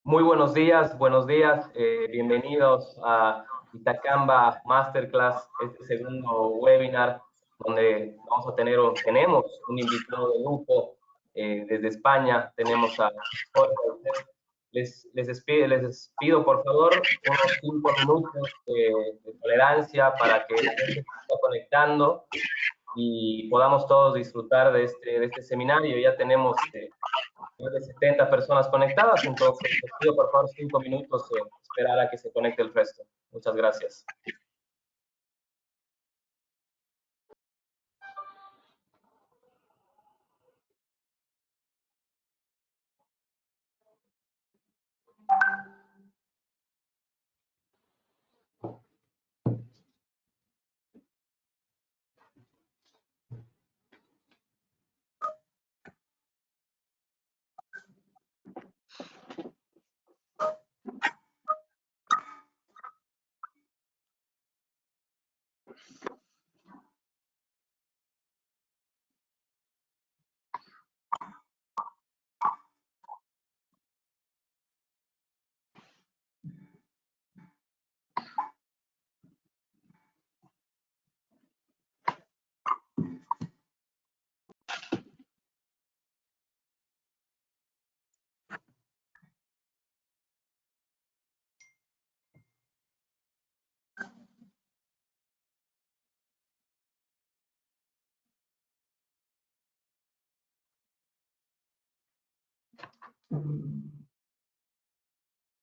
Muy buenos días, bienvenidos a Itacamba Masterclass, este segundo webinar donde tenemos un invitado de lujo desde España, tenemos a Jorge. Les pido por favor unos 5 minutos de tolerancia para que la gente se esté conectando y podamos todos disfrutar de este seminario. Ya tenemos más de 70 personas conectadas, entonces les pido por favor 5 minutos esperar a que se conecte el resto. Muchas gracias.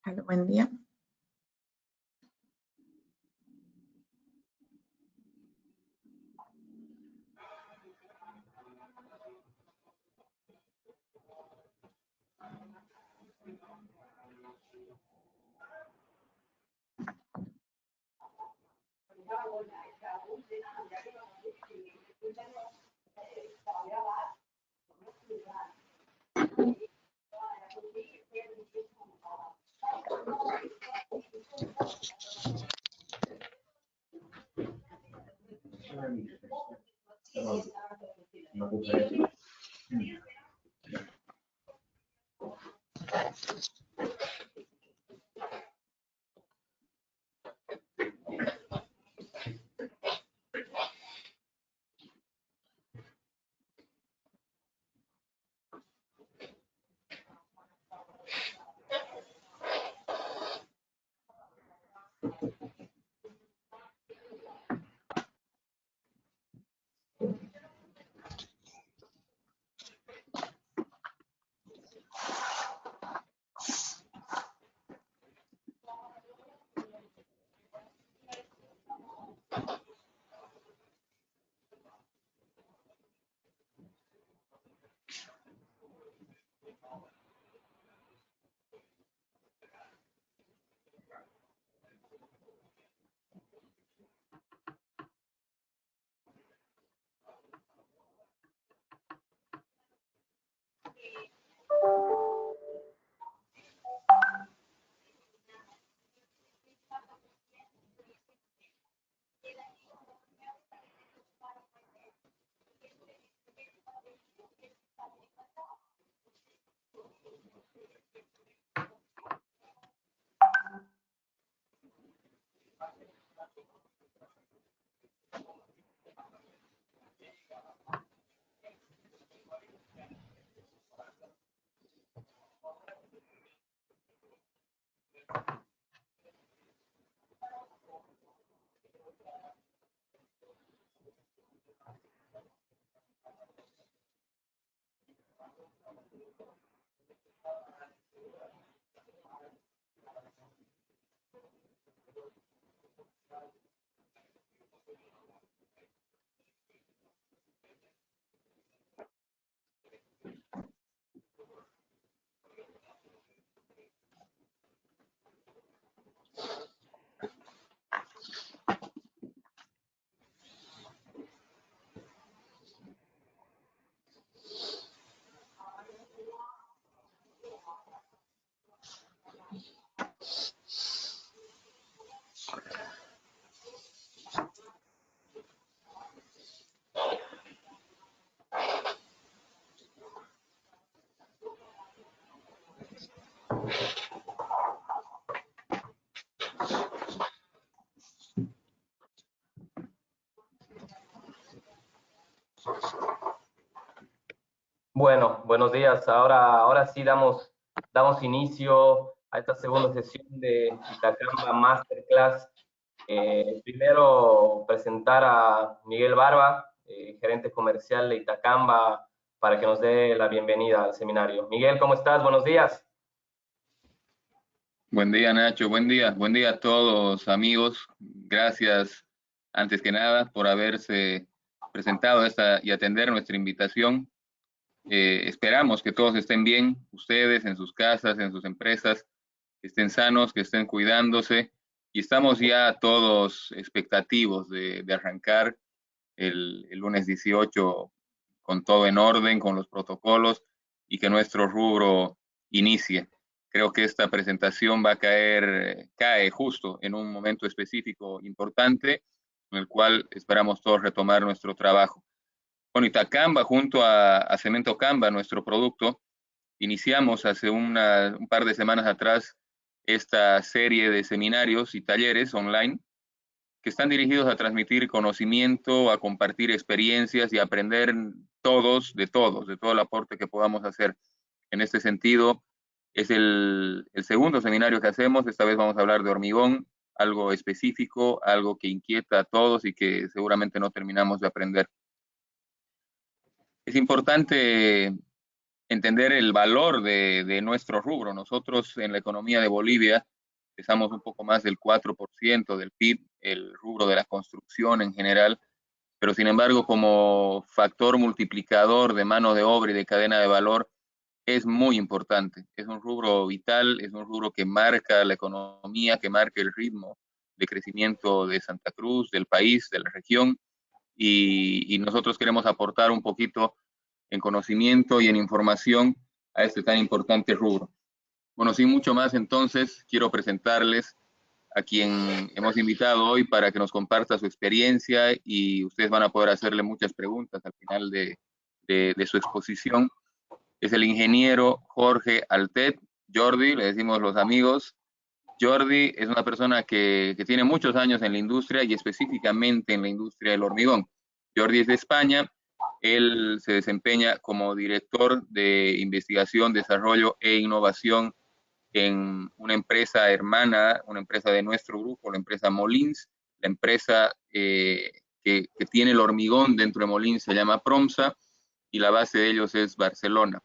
Hola, buen día. Bueno, buenos días. Ahora sí damos inicio a esta segunda sesión de Itacamba Masterclass. Primero presentar a Miguel Barba, gerente comercial de Itacamba, para que nos dé la bienvenida al seminario. Miguel, ¿cómo estás? Buenos días. Buen día, Nacho. Buen día a todos, amigos. Gracias, antes que nada, por haberse presentado y atender nuestra invitación. Esperamos que todos estén bien, ustedes en sus casas, en sus empresas, que estén sanos, que estén cuidándose. Y estamos ya todos expectativos de arrancar el lunes 18 con todo en orden, con los protocolos y que nuestro rubro inicie. Creo que esta presentación cae justo en un momento específico importante en el cual esperamos todos retomar nuestro trabajo. Bueno, Itacamba junto a Cemento Camba, nuestro producto, iniciamos hace un par de semanas atrás esta serie de seminarios y talleres online que están dirigidos a transmitir conocimiento, a compartir experiencias y a aprender todos, de todo el aporte que podamos hacer. En este sentido, es el segundo seminario que hacemos. Esta vez vamos a hablar de hormigón, algo específico, algo que inquieta a todos y que seguramente no terminamos de aprender. Es importante entender el valor de nuestro rubro. Nosotros en la economía de Bolivia pesamos un poco más del 4% del PIB, el rubro de la construcción en general, pero sin embargo como factor multiplicador de mano de obra y de cadena de valor es muy importante. Es un rubro vital, es un rubro que marca la economía, que marca el ritmo de crecimiento de Santa Cruz, del país, de la región, y nosotros queremos aportar un poquito en conocimiento y en información a este tan importante rubro. Bueno, sin mucho más, entonces, quiero presentarles a quien hemos invitado hoy para que nos comparta su experiencia y ustedes van a poder hacerle muchas preguntas al final de su exposición. Es el ingeniero Jorge Altet, Jordi, le decimos los amigos. Jordi es una persona que tiene muchos años en la industria y específicamente en la industria del hormigón. Jordi es de España. Él se desempeña como director de investigación, desarrollo e innovación en una empresa hermana, una empresa de nuestro grupo, la empresa Molins. La empresa que tiene el hormigón dentro de Molins se llama Promsa y la base de ellos es Barcelona.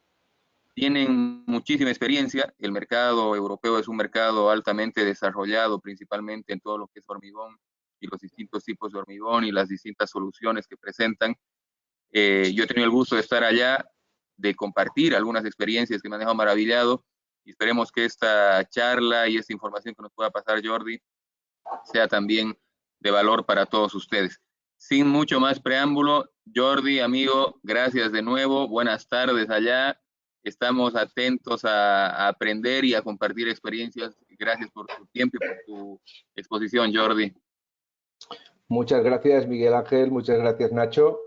Tienen muchísima experiencia. El mercado europeo es un mercado altamente desarrollado, principalmente en todo lo que es hormigón y los distintos tipos de hormigón y las distintas soluciones que presentan. Yo he tenido el gusto de estar allá, de compartir algunas experiencias que me han dejado maravillado y esperemos que esta charla y esta información que nos pueda pasar Jordi sea también de valor para todos ustedes. Sin mucho más preámbulo, Jordi, amigo, gracias de nuevo, buenas tardes allá. Estamos atentos a aprender y a compartir experiencias. Gracias por tu tiempo y por tu exposición, Jordi. Muchas gracias, Miguel Ángel. Muchas gracias, Nacho.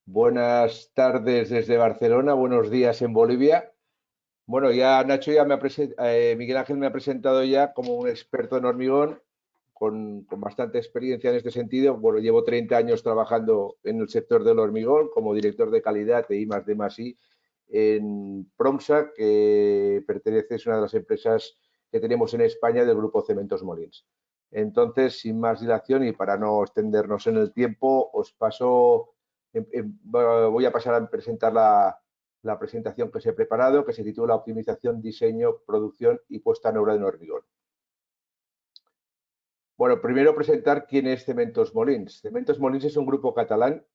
Buenas tardes desde Barcelona. Buenos días en Bolivia. Bueno, ya Nacho Miguel Ángel me ha presentado ya como un experto en hormigón con bastante experiencia en este sentido. Bueno, llevo 30 años trabajando en el sector del hormigón como director de calidad de I+D+I en Promsa, que es una de las empresas que tenemos en España del grupo Cementos Molins. Entonces, sin más dilación y para no extendernos en el tiempo, voy a pasar a presentar la presentación que os he preparado, que se titula Optimización, Diseño, Producción y Puesta en Obra en hormigón. Bueno, primero presentar quién es Cementos Molins. Cementos Molins es un grupo catalán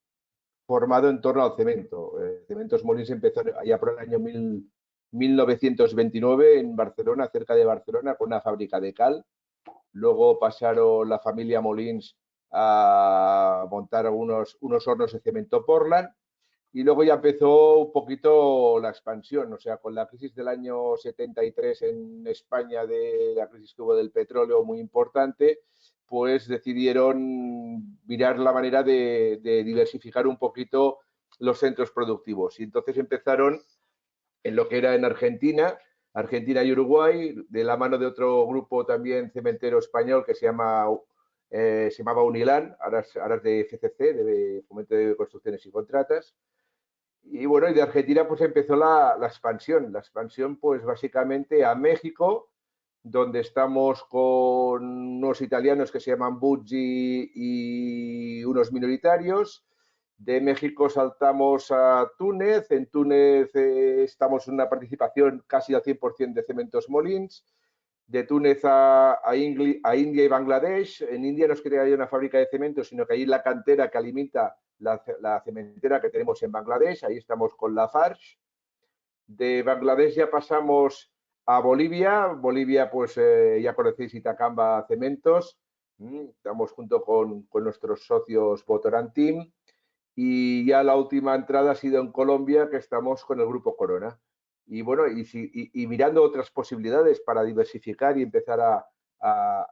formado en torno al cemento. Cementos Molins empezó allá por el año 1929 en Barcelona, cerca de Barcelona, con una fábrica de cal. Luego pasaron la familia Molins a montar unos hornos de cemento Portland y luego ya empezó un poquito la expansión, o sea, con la crisis del año 73 en España, de la crisis que hubo del petróleo muy importante, pues decidieron mirar la manera de diversificar un poquito los centros productivos. Y entonces empezaron en lo que era en Argentina y Uruguay, de la mano de otro grupo también cementero español que se llama se llamaba Unilan, ahora es de FCC, de Fomento de Construcciones y Contratas. Y bueno, y de Argentina pues empezó la expansión. La expansión pues básicamente a México, donde estamos con unos italianos que se llaman Buggi y unos minoritarios. De México saltamos a Túnez. En Túnez estamos en una participación casi al 100% de Cementos Molins. De Túnez a India y Bangladesh. En India no es que haya una fábrica de cemento, sino que hay la cantera que alimenta la cementera que tenemos en Bangladesh. Ahí estamos con Lafarge. De Bangladesh ya pasamos a Bolivia. Bolivia, pues ya conocéis Itacamba Cementos. Estamos junto con nuestros socios Botoran Team. Y ya la última entrada ha sido en Colombia, que estamos con el Grupo Corona. Y bueno, y mirando otras posibilidades para diversificar y empezar a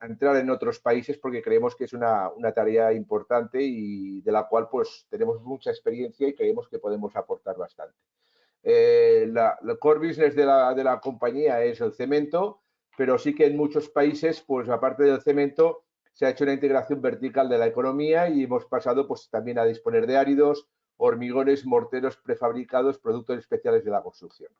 entrar en otros países, porque creemos que es una tarea importante y de la cual pues tenemos mucha experiencia y creemos que podemos aportar bastante. El core business de la compañía es el cemento, pero sí que en muchos países, pues aparte del cemento, se ha hecho una integración vertical de la economía y hemos pasado pues también a disponer de áridos, hormigones, morteros prefabricados, productos especiales de la construcción.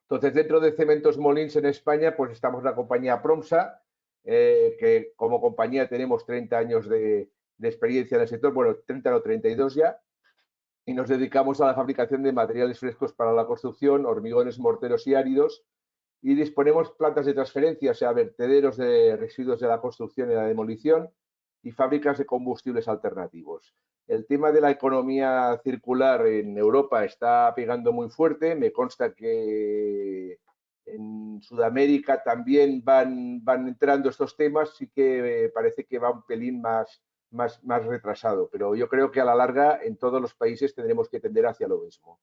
Entonces, dentro de Cementos Molins en España, pues estamos la compañía Promsa, que como compañía tenemos 30 años de experiencia en el sector, bueno, 30 o 32 ya, y nos dedicamos a la fabricación de materiales frescos para la construcción, hormigones, morteros y áridos, y disponemos plantas de transferencia, o sea, vertederos de residuos de la construcción y la demolición, y fábricas de combustibles alternativos. El tema de la economía circular en Europa está pegando muy fuerte. Me consta que en Sudamérica también van entrando estos temas. Sí que parece que va un pelín más retrasado, pero yo creo que a la larga en todos los países tendremos que tender hacia lo mismo.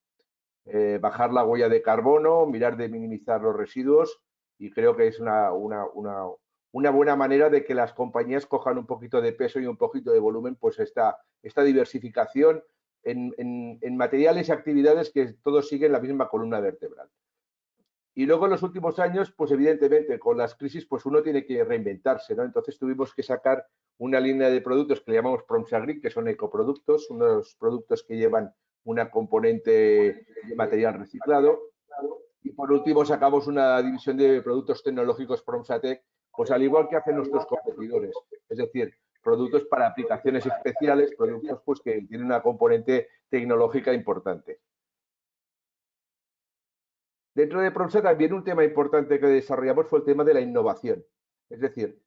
Bajar la huella de carbono, mirar de minimizar los residuos, y creo que es una buena manera de que las compañías cojan un poquito de peso y un poquito de volumen, pues esta diversificación en materiales y actividades que todos siguen la misma columna vertebral. Y luego en los últimos años, pues evidentemente con las crisis, pues uno tiene que reinventarse, ¿no? Entonces tuvimos que sacar una línea de productos que le llamamos Promsagri, que son ecoproductos, unos productos que llevan una componente de material reciclado. Y por último sacamos una división de productos tecnológicos Promsatec, pues al igual que hacen nuestros competidores, es decir, productos para aplicaciones especiales, productos pues que tienen una componente tecnológica importante. Dentro de Promsa también un tema importante que desarrollamos fue el tema de la innovación. Es decir,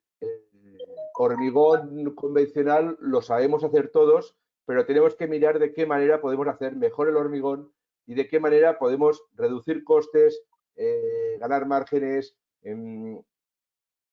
hormigón convencional lo sabemos hacer todos, pero tenemos que mirar de qué manera podemos hacer mejor el hormigón y de qué manera podemos reducir costes, ganar márgenes,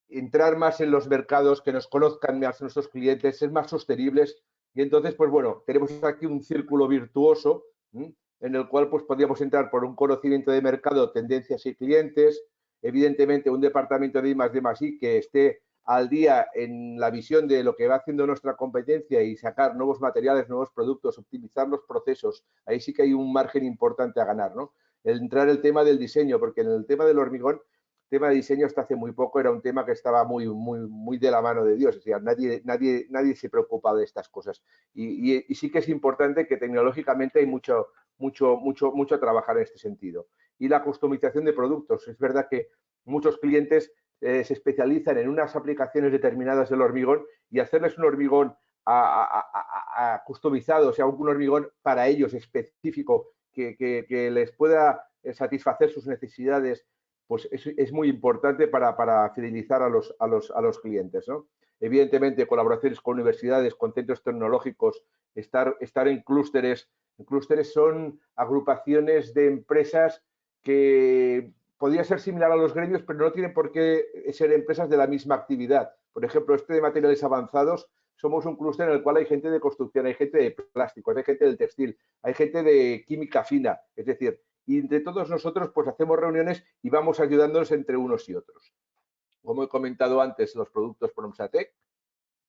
entrar más en los mercados, que nos conozcan más nuestros clientes, ser más sostenibles. Y entonces, pues bueno, tenemos aquí un círculo virtuoso en el cual pues podríamos entrar por un conocimiento de mercado, tendencias y clientes, evidentemente un departamento de I+D+I que esté al día en la visión de lo que va haciendo nuestra competencia y sacar nuevos materiales, nuevos productos, optimizar los procesos. Ahí sí que hay un margen importante a ganar, ¿no? Entrar el tema del diseño, porque en el tema del hormigón, el tema de diseño hasta hace muy poco era un tema que estaba muy de la mano de Dios. O sea, nadie se preocupa de estas cosas. Y sí que es importante que tecnológicamente hay mucho a trabajar en este sentido. Y la customización de productos. Es verdad que muchos clientes se especializan en unas aplicaciones determinadas del hormigón y hacerles un hormigón customizado, o sea, un hormigón para ellos específico que les pueda satisfacer sus necesidades, pues es muy importante para fidelizar a los clientes, ¿no? Evidentemente, colaboraciones con universidades, con centros tecnológicos, estar en clústeres. Clústeres son agrupaciones de empresas que podría ser similar a los gremios, pero no tienen por qué ser empresas de la misma actividad. Por ejemplo, de materiales avanzados, somos un clúster en el cual hay gente de construcción, hay gente de plásticos, hay gente del textil, hay gente de química fina. Es decir, y entre todos nosotros pues hacemos reuniones y vamos ayudándonos entre unos y otros. Como he comentado antes, los productos Promsatec,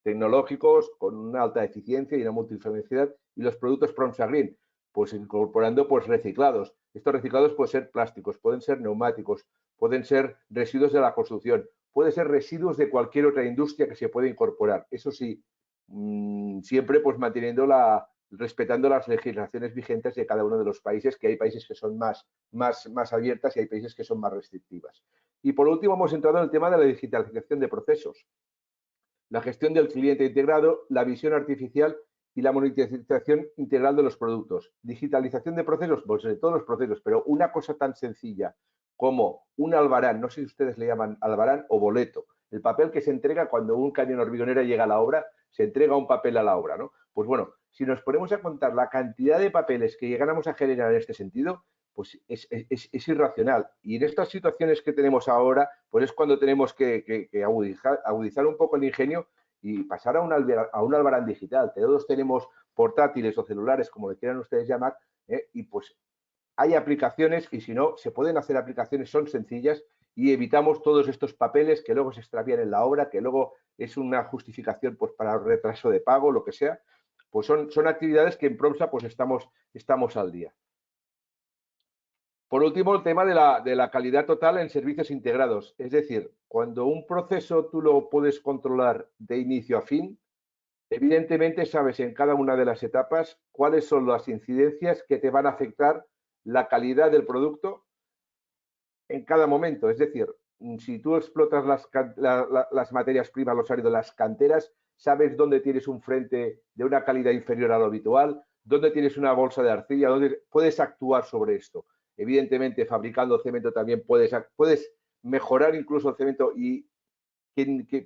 tecnológicos con una alta eficiencia y una multifunccionalidad, y los productos Promsagreen, pues incorporando pues reciclados. Estos reciclados pueden ser plásticos, pueden ser neumáticos, pueden ser residuos de la construcción, puede ser residuos de cualquier otra industria que se pueda incorporar. Eso sí, siempre pues respetando las legislaciones vigentes de cada uno de los países, que hay países que son más abiertas y hay países que son más restrictivas. Y por último hemos entrado en el tema de la digitalización de procesos, la gestión del cliente integrado, la visión artificial y la monitorización integral de los productos. Digitalización de procesos, pues de todos los procesos, pero una cosa tan sencilla como un albarán, no sé si ustedes le llaman albarán o boleto, el papel que se entrega cuando un camión hormigonero llega a la obra, se entrega un papel a la obra, ¿no? Pues bueno, si nos ponemos a contar la cantidad de papeles que llegáramos a generar en este sentido, pues es irracional. Y en estas situaciones que tenemos ahora, pues es cuando tenemos que agudizar un poco el ingenio y pasar a un albarán digital. Todos tenemos portátiles o celulares, como le quieran ustedes llamar, y pues hay aplicaciones y si no, se pueden hacer aplicaciones, son sencillas y evitamos todos estos papeles que luego se extravían en la obra, que luego es una justificación pues para el retraso de pago, lo que sea. Pues son actividades que en PROMSA pues estamos al día. Por último, el tema de la calidad total en servicios integrados. Es decir, cuando un proceso tú lo puedes controlar de inicio a fin, evidentemente sabes en cada una de las etapas cuáles son las incidencias que te van a afectar la calidad del producto en cada momento. Es decir, si tú explotas las materias primas, los áridos, las canteras, sabes dónde tienes un frente de una calidad inferior a lo habitual, dónde tienes una bolsa de arcilla, dónde puedes actuar sobre esto. Evidentemente, fabricando cemento también puedes mejorar incluso el cemento y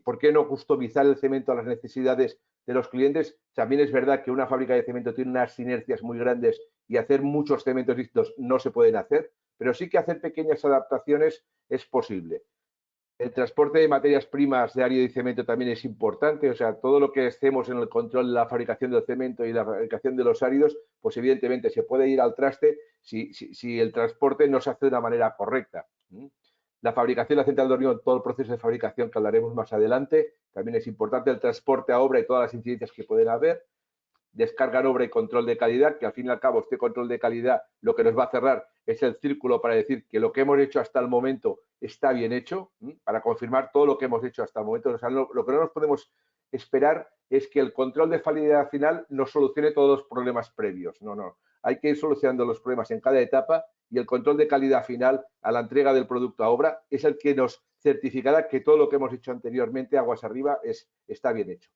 ¿por qué no customizar el cemento a las necesidades de los clientes? También es verdad que una fábrica de cemento tiene unas inercias muy grandes y hacer muchos cementos distintos no se pueden hacer, pero sí que hacer pequeñas adaptaciones es posible. El transporte de materias primas de árido y cemento también es importante, o sea, todo lo que hacemos en el control de la fabricación del cemento y la fabricación de los áridos, pues evidentemente se puede ir al traste si el transporte no se hace de una manera correcta. La fabricación de la central de hormigón, todo el proceso de fabricación que hablaremos más adelante, también es importante el transporte a obra y todas las incidencias que pueden haber. Descarga en obra y control de calidad, que al fin y al cabo este control de calidad lo que nos va a cerrar es el círculo para decir que lo que hemos hecho hasta el momento está bien hecho, para confirmar todo lo que hemos hecho hasta el momento. O sea, lo que no nos podemos esperar es que el control de calidad final nos solucione todos los problemas previos. No. Hay que ir solucionando los problemas en cada etapa y el control de calidad final a la entrega del producto a obra es el que nos certificará que todo lo que hemos hecho anteriormente, aguas arriba, está bien hecho.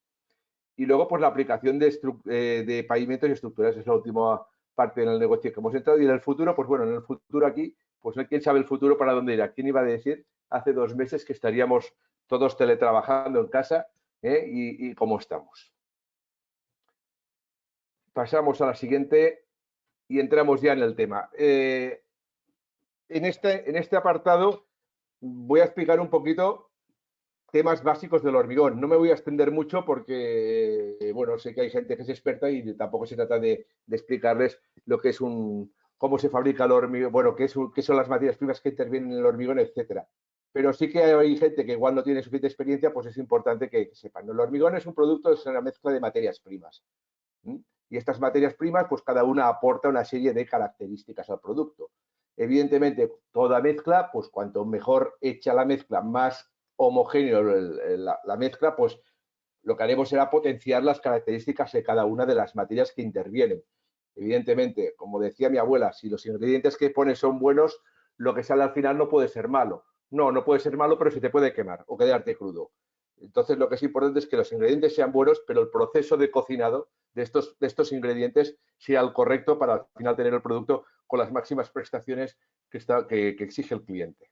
Y luego, pues la aplicación de pavimentos y estructuras es la última parte del negocio que hemos entrado. Y en el futuro, pues bueno, en el futuro aquí, pues quién sabe el futuro para dónde irá. ¿Quién iba a decir hace 2 meses que estaríamos todos teletrabajando en casa y cómo estamos? Pasamos a la siguiente y entramos ya en el tema. En este apartado voy a explicar un poquito temas básicos del hormigón. No me voy a extender mucho porque, bueno, sé que hay gente que es experta y tampoco se trata de explicarles lo que es cómo se fabrica el hormigón, bueno, qué son las materias primas que intervienen en el hormigón, etcétera. Pero sí que hay gente que igual no tiene suficiente experiencia, pues es importante que sepan. El hormigón es un producto, es una mezcla de materias primas. Y estas materias primas, pues cada una aporta una serie de características al producto. Evidentemente, toda mezcla, pues cuanto mejor hecha la mezcla, más homogéneo la mezcla, pues lo que haremos será potenciar las características de cada una de las materias que intervienen. Evidentemente, como decía mi abuela, si los ingredientes que pones son buenos, lo que sale al final no puede ser malo. No puede ser malo, pero se te puede quemar o quedarte crudo. Entonces, lo que es importante es que los ingredientes sean buenos, pero el proceso de cocinado de estos ingredientes sea el correcto para al final tener el producto con las máximas prestaciones que exige el cliente.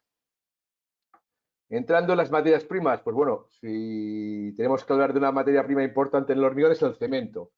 Entrando en las materias primas, pues bueno, si tenemos que hablar de una materia prima importante en el hormigón es el cemento.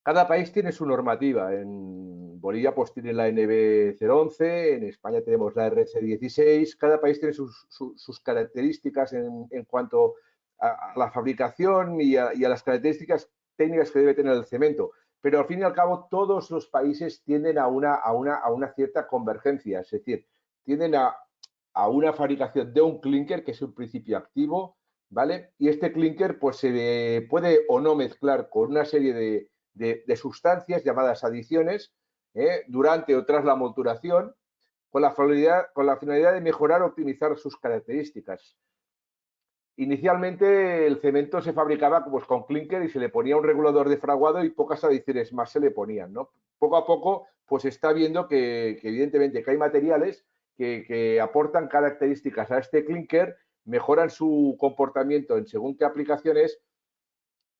Cada país tiene su normativa. En Bolivia pues tiene la NB 011, en España tenemos la RC 16. Cada país tiene sus características en cuanto a la fabricación y a las características técnicas que debe tener el cemento. Pero al fin y al cabo todos los países tienden a una cierta convergencia, es decir, tienden a una fabricación de un clinker, que es un principio activo, ¿vale? Y este clinker pues se puede o no mezclar con una serie de sustancias llamadas adiciones durante o tras la molturación con la finalidad de mejorar o optimizar sus características. Inicialmente el cemento se fabricaba pues, con clinker y se le ponía un regulador de fraguado y pocas adiciones más se le ponían, ¿no? Poco a poco pues se está viendo que evidentemente que hay materiales que aportan características a este clinker, mejoran su comportamiento en según qué aplicaciones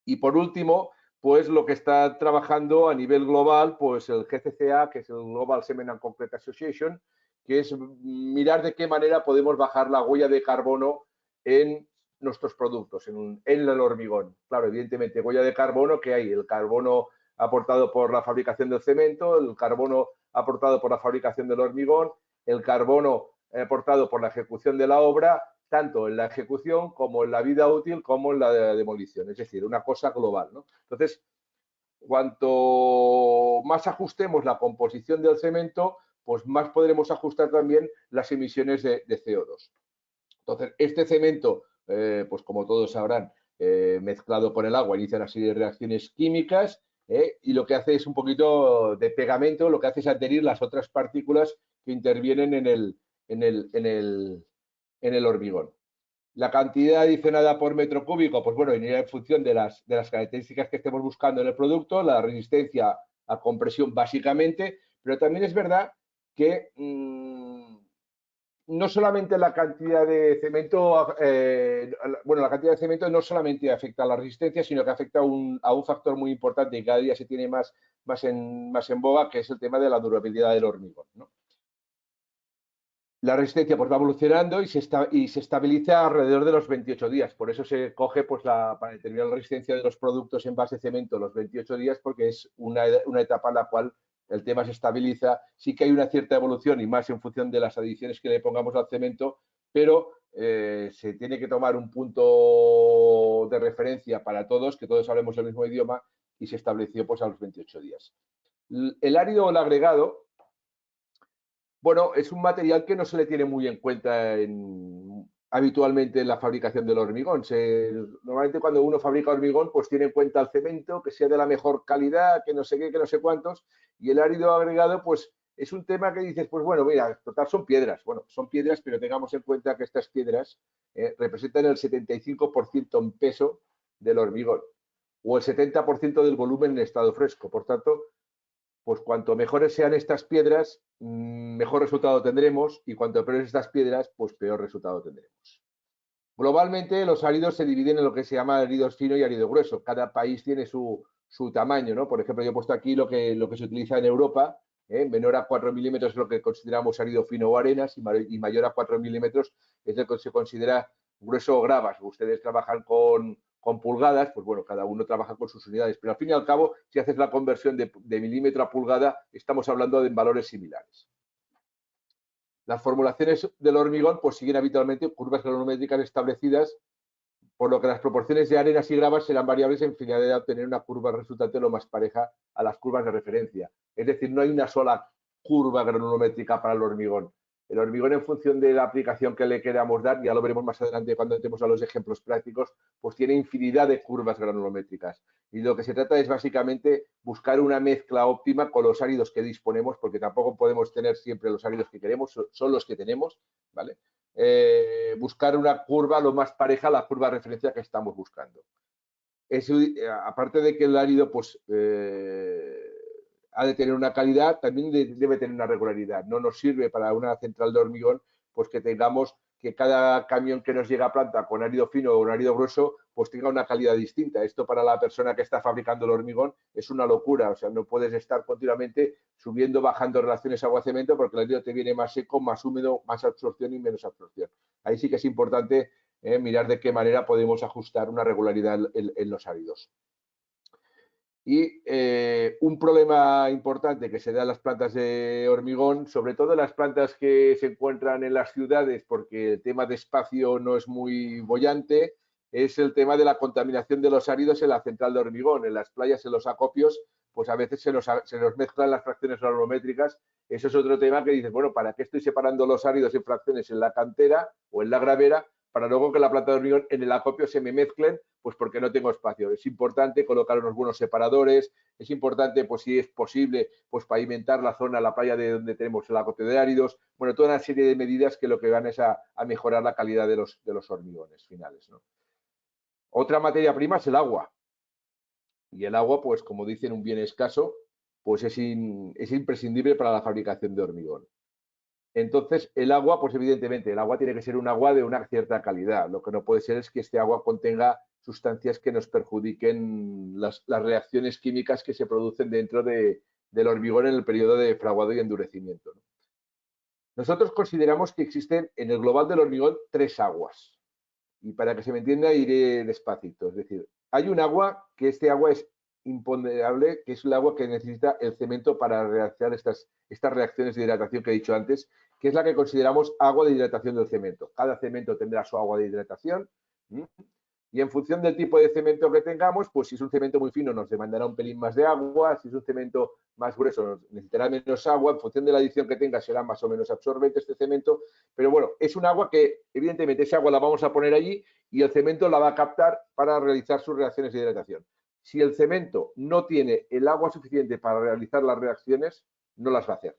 y por último pues lo que está trabajando a nivel global pues el GCCA, que es el Global Cement and Concrete Association, que es mirar de qué manera podemos bajar la huella de carbono en nuestros productos, en el hormigón. Claro, evidentemente, huella de carbono, ¿qué hay? El carbono aportado por la fabricación del cemento, el carbono aportado por la fabricación del hormigón, el carbono aportado por la ejecución de la obra, tanto en la ejecución como en la vida útil como en la demolición. Es decir, una cosa global, ¿no? Entonces, cuanto más ajustemos la composición del cemento, pues más podremos ajustar también las emisiones de CO2. Entonces, este cemento, pues como todos sabrán, mezclado con el agua, inicia una serie de reacciones químicas y lo que hace es un poquito de pegamento, lo que hace es adherir las otras partículas que intervienen en el hormigón. La cantidad adicionada por metro cúbico, pues bueno, irá en función de las características que estemos buscando en el producto, la resistencia a compresión básicamente, pero también es verdad que no solamente la cantidad de cemento, la cantidad de cemento no solamente afecta a la resistencia, sino que afecta a un factor muy importante y cada día se tiene más en boga, que es el tema de la durabilidad del hormigón, ¿no? La resistencia pues va evolucionando y se estabiliza alrededor de los 28 días. Por eso se coge pues, para determinar la resistencia de los productos en base de cemento los 28 días, porque es una etapa en la cual el tema se estabiliza. Sí que hay una cierta evolución y más en función de las adiciones que le pongamos al cemento, pero se tiene que tomar un punto de referencia para todos, que todos hablemos el mismo idioma, y se estableció pues, a los 28 días. El árido o el agregado, bueno, es un material que no se le tiene muy en cuenta habitualmente en la fabricación del hormigón. Normalmente cuando uno fabrica hormigón, pues tiene en cuenta el cemento, que sea de la mejor calidad, que no sé qué, que no sé cuántos, y el árido agregado, pues es un tema que dices, pues bueno, mira, total son piedras. Bueno, son piedras, pero tengamos en cuenta que estas piedras representan el 75% en peso del hormigón o el 70% del volumen en estado fresco. Por tanto, pues cuanto mejores sean estas piedras, mejor resultado tendremos y cuanto peores estas piedras, pues peor resultado tendremos. Globalmente, los áridos se dividen en lo que se llama árido fino y árido grueso. Cada país tiene su tamaño, ¿no? Por ejemplo, yo he puesto aquí lo que se utiliza en Europa, menor a 4 milímetros es lo que consideramos árido fino o arenas y mayor a 4 milímetros es lo que se considera grueso o gravas. Ustedes trabajan con pulgadas, pues bueno, cada uno trabaja con sus unidades, pero al fin y al cabo, si haces la conversión de milímetro a pulgada, estamos hablando de valores similares. Las formulaciones del hormigón pues siguen habitualmente curvas granulométricas establecidas, por lo que las proporciones de arenas y gravas serán variables en finalidad de obtener una curva resultante lo más pareja a las curvas de referencia. Es decir, no hay una sola curva granulométrica para el hormigón. El hormigón, en función de la aplicación que le queramos dar, ya lo veremos más adelante cuando entremos a los ejemplos prácticos, pues tiene infinidad de curvas granulométricas. Y lo que se trata es básicamente buscar una mezcla óptima con los áridos que disponemos, porque tampoco podemos tener siempre los áridos que queremos, son los que tenemos, ¿vale? Buscar una curva lo más pareja a la curva de referencia que estamos buscando. Aparte de que el árido pues, ha de tener una calidad, también debe tener una regularidad. No nos sirve para una central de hormigón pues que tengamos que cada camión que nos llega a planta con árido fino o un árido grueso pues tenga una calidad distinta. Esto para la persona que está fabricando el hormigón es una locura. O sea, no puedes estar continuamente subiendo, bajando relaciones agua-cemento porque el árido te viene más seco, más húmedo, más absorción y menos absorción. Ahí sí que es importante mirar de qué manera podemos ajustar una regularidad en los áridos. Y un problema importante que se da en las plantas de hormigón, sobre todo en las plantas que se encuentran en las ciudades, porque el tema de espacio no es muy boyante, es el tema de la contaminación de los áridos en la central de hormigón. En las playas, en los acopios, pues a veces se nos mezclan las fracciones granulométricas. Eso es otro tema que dices, bueno, ¿para qué estoy separando los áridos en fracciones en la cantera o en la gravera? para luego que la planta de hormigón en el acopio se me mezclen, pues porque no tengo espacio. Es importante colocar unos buenos separadores, es importante, pues si es posible, pues pavimentar la zona, la playa de donde tenemos el acopio de áridos, bueno, toda una serie de medidas que lo que van es a mejorar la calidad de los hormigones finales, ¿no? Otra materia prima es el agua. Y el agua, pues como dicen, un bien escaso, pues es imprescindible para la fabricación de hormigón. Entonces, el agua, pues evidentemente, el agua tiene que ser un agua de una cierta calidad. Lo que no puede ser es que este agua contenga sustancias que nos perjudiquen las reacciones químicas que se producen dentro del hormigón en el periodo de fraguado y endurecimiento, ¿no? Nosotros consideramos que existen en el global del hormigón 3 aguas. Y para que se me entienda, iré despacito. Es decir, hay un agua que este agua es imponderable, que es el agua que necesita el cemento para realizar estas reacciones de hidratación que he dicho antes, que es la que consideramos agua de hidratación del cemento. Cada cemento tendrá su agua de hidratación. Y en función del tipo de cemento que tengamos, pues si es un cemento muy fino nos demandará un pelín más de agua, si es un cemento más grueso nos necesitará menos agua, en función de la adición que tenga será más o menos absorbente este cemento, pero bueno, es un agua que evidentemente esa agua la vamos a poner allí y el cemento la va a captar para realizar sus reacciones de hidratación. Si el cemento no tiene el agua suficiente para realizar las reacciones, no las va a hacer.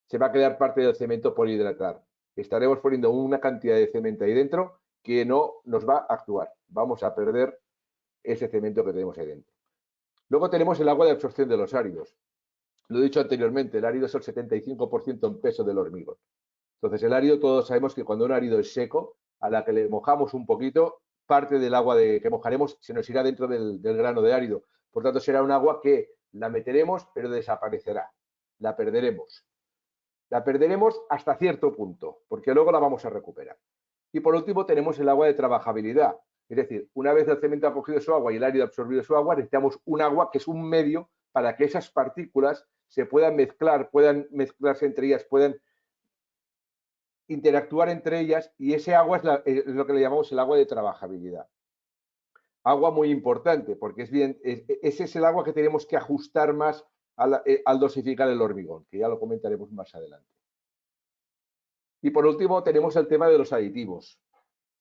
Se va a quedar parte del cemento por hidratar. Estaremos poniendo una cantidad de cemento ahí dentro que no nos va a actuar. Vamos a perder ese cemento que tenemos ahí dentro. Luego tenemos el agua de absorción de los áridos. Lo he dicho anteriormente, el árido es el 75% en peso del hormigón. Entonces, el árido, todos sabemos que cuando un árido es seco, a la que le mojamos un poquito, parte del agua que mojaremos se nos irá dentro del grano de árido. Por tanto, será un agua que la meteremos, pero desaparecerá. La perderemos. La perderemos hasta cierto punto, porque luego la vamos a recuperar. Y por último tenemos el agua de trabajabilidad. Es decir, una vez el cemento ha cogido su agua y el árido ha absorbido su agua, necesitamos un agua que es un medio para que esas partículas se puedan mezclarse entre ellas, puedan interactuar entre ellas, y ese agua es lo que le llamamos el agua de trabajabilidad. Agua muy importante, porque ese es el agua que tenemos que ajustar más al dosificar el hormigón, que ya lo comentaremos más adelante. Y por último tenemos el tema de los aditivos.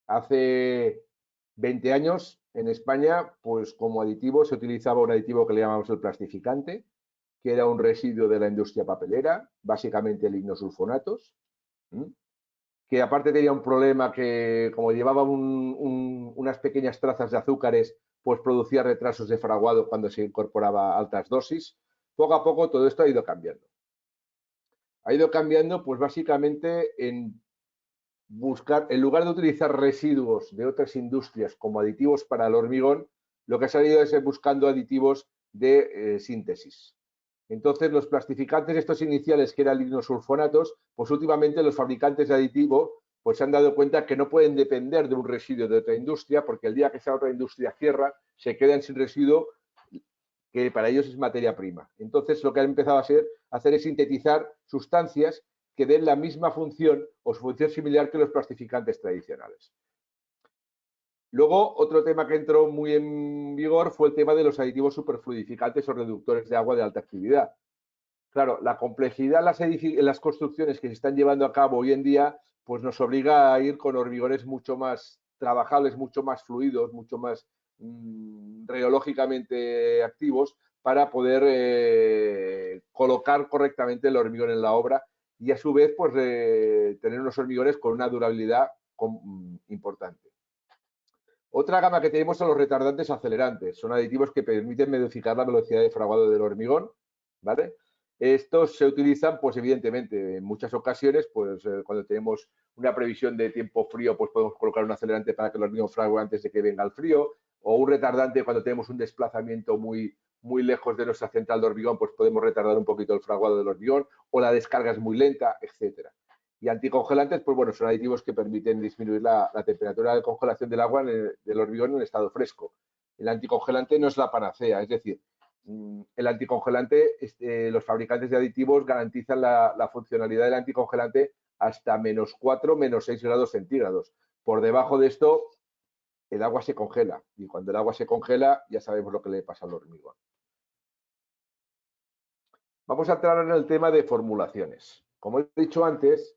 Hace 20 años en España, pues como aditivo se utilizaba un aditivo que le llamamos el plastificante, que era un residuo de la industria papelera, básicamente lignosulfonatos, que aparte tenía un problema que, como llevaba unas pequeñas trazas de azúcares, pues producía retrasos de fraguado cuando se incorporaba altas dosis. Poco a poco todo esto ha ido cambiando. Ha ido cambiando, pues básicamente en buscar, en lugar de utilizar residuos de otras industrias como aditivos para el hormigón, lo que ha salido es buscando aditivos de síntesis. Entonces, los plastificantes estos iniciales, que eran lignosulfonatos, pues últimamente los fabricantes de aditivo pues se han dado cuenta que no pueden depender de un residuo de otra industria, porque el día que esa otra industria cierra, se quedan sin residuo que para ellos es materia prima. Entonces, lo que han empezado a hacer es sintetizar sustancias que den la misma función o función similar que los plastificantes tradicionales. Luego, otro tema que entró muy en vigor fue el tema de los aditivos superfluidificantes o reductores de agua de alta actividad. Claro, la complejidad en las construcciones que se están llevando a cabo hoy en día, pues nos obliga a ir con hormigones mucho más trabajables, mucho más fluidos, mucho más reológicamente activos para poder colocar correctamente el hormigón en la obra y a su vez pues tener unos hormigones con una durabilidad importante. Otra gama que tenemos son los retardantes acelerantes. Son aditivos que permiten modificar la velocidad de fraguado del hormigón, ¿vale? Estos se utilizan, pues evidentemente, en muchas ocasiones, pues cuando tenemos una previsión de tiempo frío, pues podemos colocar un acelerante para que el hormigón frague antes de que venga el frío, o un retardante cuando tenemos un desplazamiento muy lejos de nuestra central de hormigón, pues podemos retardar un poquito el fraguado del hormigón, o la descarga es muy lenta, etcétera. Y anticongelantes, pues bueno, son aditivos que permiten disminuir la temperatura de congelación del agua del hormigón en estado fresco. El anticongelante no es la panacea, es decir, el anticongelante, los fabricantes de aditivos garantizan la funcionalidad del anticongelante hasta -4, -6 grados centígrados. Por debajo de esto, el agua se congela y cuando el agua se congela ya sabemos lo que le pasa al hormigón. Vamos a entrar en el tema de formulaciones. Como he dicho antes,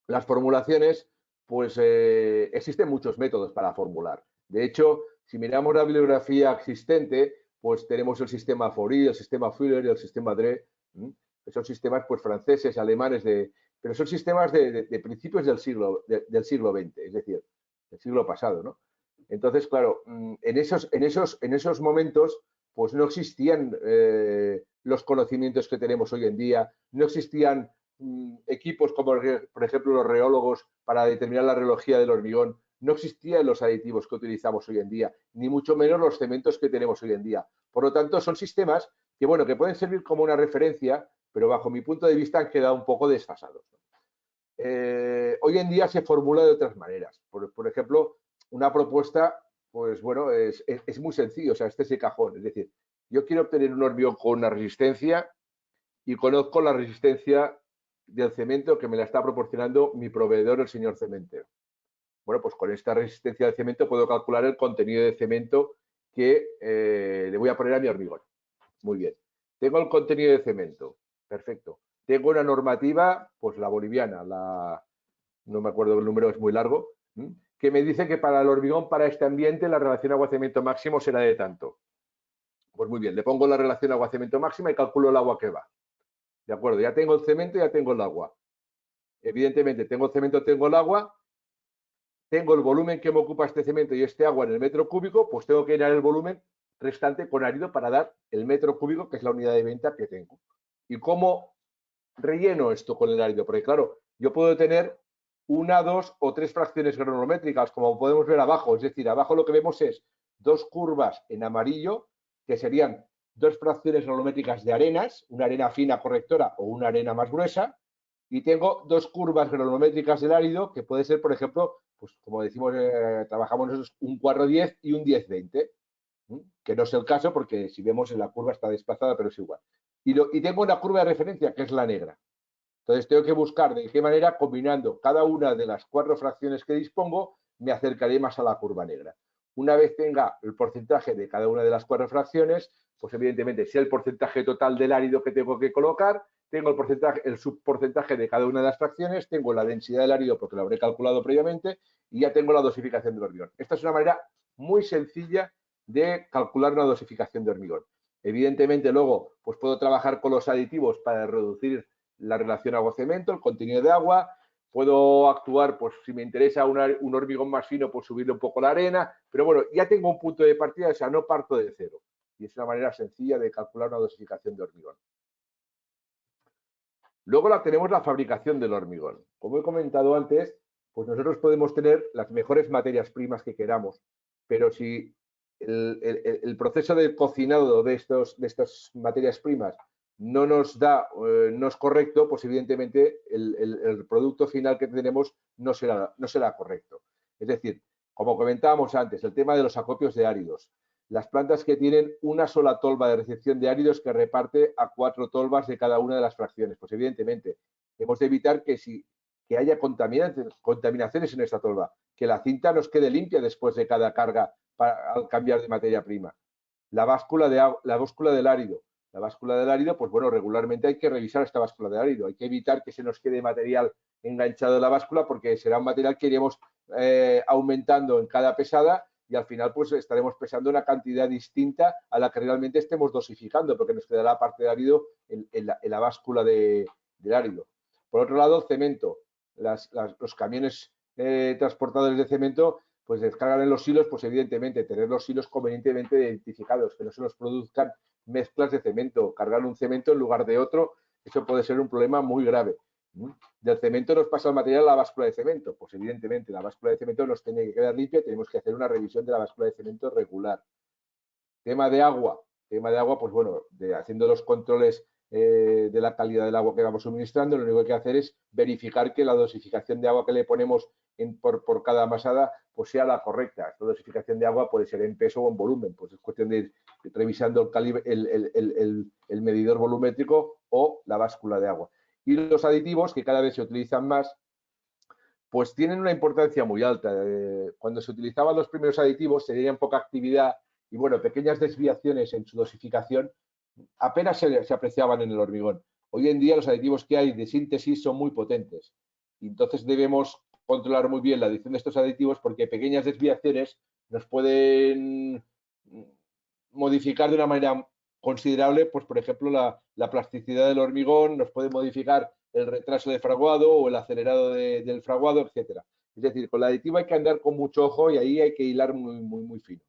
las formulaciones pues existen muchos métodos para formular. De hecho, si miramos la bibliografía existente, pues tenemos el sistema Fourier, el sistema Fuller y el sistema Dre, que son sistemas pues franceses, alemanes, pero son sistemas de principios del siglo XX, es decir, del siglo pasado, ¿no? Entonces, claro, en esos momentos pues no existían los conocimientos que tenemos hoy en día, no existían equipos como, por ejemplo, los reólogos para determinar la reología del hormigón, no existían los aditivos que utilizamos hoy en día, ni mucho menos los cementos que tenemos hoy en día. Por lo tanto, son sistemas que, bueno, que pueden servir como una referencia, pero bajo mi punto de vista han quedado un poco desfasados. Hoy en día se formula de otras maneras. Por ejemplo, una propuesta, pues bueno, es muy sencillo, o sea, este es el cajón. Es decir, yo quiero obtener un hormigón con una resistencia y conozco la resistencia del cemento que me la está proporcionando mi proveedor, el señor cementero. Bueno, pues con esta resistencia del cemento puedo calcular el contenido de cemento que le voy a poner a mi hormigón. Muy bien. Tengo el contenido de cemento. Perfecto. Tengo una normativa, pues la boliviana, no me acuerdo el número, es muy largo, que me dice que para el hormigón, para este ambiente, la relación agua-cemento máximo será de tanto. Pues muy bien, le pongo la relación agua-cemento máxima y calculo el agua que va. De acuerdo, ya tengo el cemento, ya tengo el agua. Evidentemente, tengo el cemento, tengo el agua, tengo el volumen que me ocupa este cemento y este agua en el metro cúbico, pues tengo que llenar el volumen restante con árido para dar el metro cúbico, que es la unidad de venta que tengo. ¿Y cómo relleno esto con el árido? Porque claro, yo puedo tener una, dos o tres fracciones granulométricas, como podemos ver abajo. Es decir, abajo lo que vemos es dos curvas en amarillo, que serían dos fracciones granulométricas de arenas, una arena fina correctora o una arena más gruesa, y tengo dos curvas granulométricas del árido, que puede ser, por ejemplo, pues como decimos, trabajamos nosotros un 4-10 y un 10-20, que no es el caso porque si vemos en la curva está desplazada, pero es igual. Y tengo una curva de referencia, que es la negra. Entonces tengo que buscar de qué manera, combinando cada una de las cuatro fracciones que dispongo, me acercaré más a la curva negra. Una vez tenga el porcentaje de cada una de las cuatro fracciones, pues evidentemente sé el porcentaje total del árido que tengo que colocar, tengo el porcentaje, el subporcentaje de cada una de las fracciones, tengo la densidad del árido porque lo habré calculado previamente y ya tengo la dosificación del hormigón. Esta es una manera muy sencilla de calcular una dosificación de hormigón. Evidentemente luego pues puedo trabajar con los aditivos para reducir la relación agua-cemento, el contenido de agua. Puedo actuar, pues si me interesa un hormigón más fino, pues subirle un poco la arena. Pero bueno, ya tengo un punto de partida, o sea, no parto de cero. Y es una manera sencilla de calcular una dosificación de hormigón. Luego tenemos la fabricación del hormigón. Como he comentado antes, pues nosotros podemos tener las mejores materias primas que queramos, pero si el proceso de cocinado de estas materias primas no nos da, no es correcto, pues evidentemente el producto final que tenemos no será correcto. Es decir, como comentábamos antes, el tema de los acopios de áridos. Las plantas que tienen una sola tolva de recepción de áridos que reparte a 4 tolvas de cada una de las fracciones. Pues evidentemente hemos de evitar que haya contaminaciones en esta tolva, que la cinta nos quede limpia después de cada carga al cambiar de materia prima. La báscula del árido. La báscula del árido, pues bueno, regularmente hay que revisar esta báscula del árido. Hay que evitar que se nos quede material enganchado en la báscula porque será un material que iremos aumentando en cada pesada y al final pues estaremos pesando una cantidad distinta a la que realmente estemos dosificando porque nos quedará parte de árido en la báscula del árido. Por otro lado, el cemento. Los camiones transportadores de cemento pues descargan en los hilos, pues evidentemente tener los hilos convenientemente identificados, que no se nos produzcan mezclas de cemento, cargar un cemento en lugar de otro, eso puede ser un problema muy grave. Del cemento nos pasa el material a la báscula de cemento, pues evidentemente la báscula de cemento nos tiene que quedar limpia, tenemos que hacer una revisión de la báscula de cemento regular. Tema de agua, pues bueno, haciendo los controles de la calidad del agua que vamos suministrando, lo único que hay que hacer es verificar que la dosificación de agua que le ponemos por cada masada pues sea la correcta. Esta dosificación de agua puede ser en peso o en volumen, pues es cuestión de ir revisando el medidor volumétrico o la báscula de agua. Y los aditivos, que cada vez se utilizan más, pues tienen una importancia muy alta. Cuando se utilizaban los primeros aditivos tenían poca actividad y bueno, pequeñas desviaciones en su dosificación apenas se apreciaban en el hormigón. Hoy en día los aditivos que hay de síntesis son muy potentes y entonces debemos controlar muy bien la adición de estos aditivos porque pequeñas desviaciones nos pueden modificar de una manera considerable, pues por ejemplo, la plasticidad del hormigón, nos puede modificar el retraso de fraguado o el acelerado del fraguado, etcétera. Es decir, con el aditivo hay que andar con mucho ojo y ahí hay que hilar muy fino.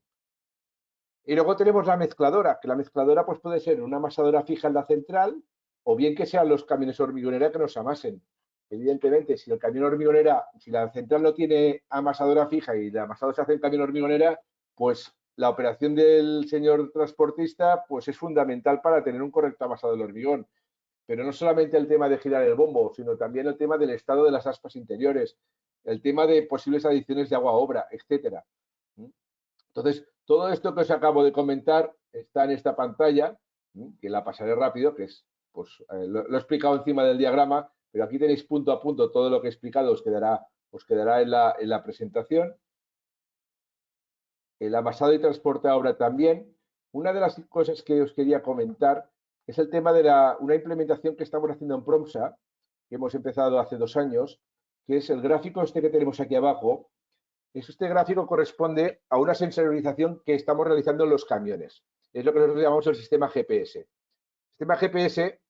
Y luego tenemos la mezcladora, que la mezcladora pues puede ser una amasadora fija en la central o bien que sean los camiones hormigonera que nos amasen. Evidentemente, si el camión hormigonera, si la central no tiene amasadora fija y el amasado se hace en camión hormigonera, pues la operación del señor transportista pues es fundamental para tener un correcto amasado del hormigón. Pero no solamente el tema de girar el bombo, sino también el tema del estado de las aspas interiores, el tema de posibles adiciones de agua a obra, etcétera. Entonces, todo esto que os acabo de comentar está en esta pantalla, que la pasaré rápido, que es, pues, lo he explicado encima del diagrama, pero aquí tenéis punto a punto todo lo que he explicado, os quedará en la presentación. El amasado y transporte a obra también. Una de las cosas que os quería comentar es el tema de una implementación que estamos haciendo en Promsa, que hemos empezado hace 2 años, que es el gráfico este que tenemos aquí abajo. Este gráfico corresponde a una sensorización que estamos realizando en los camiones. Es lo que nosotros llamamos el sistema GPS. El sistema GPS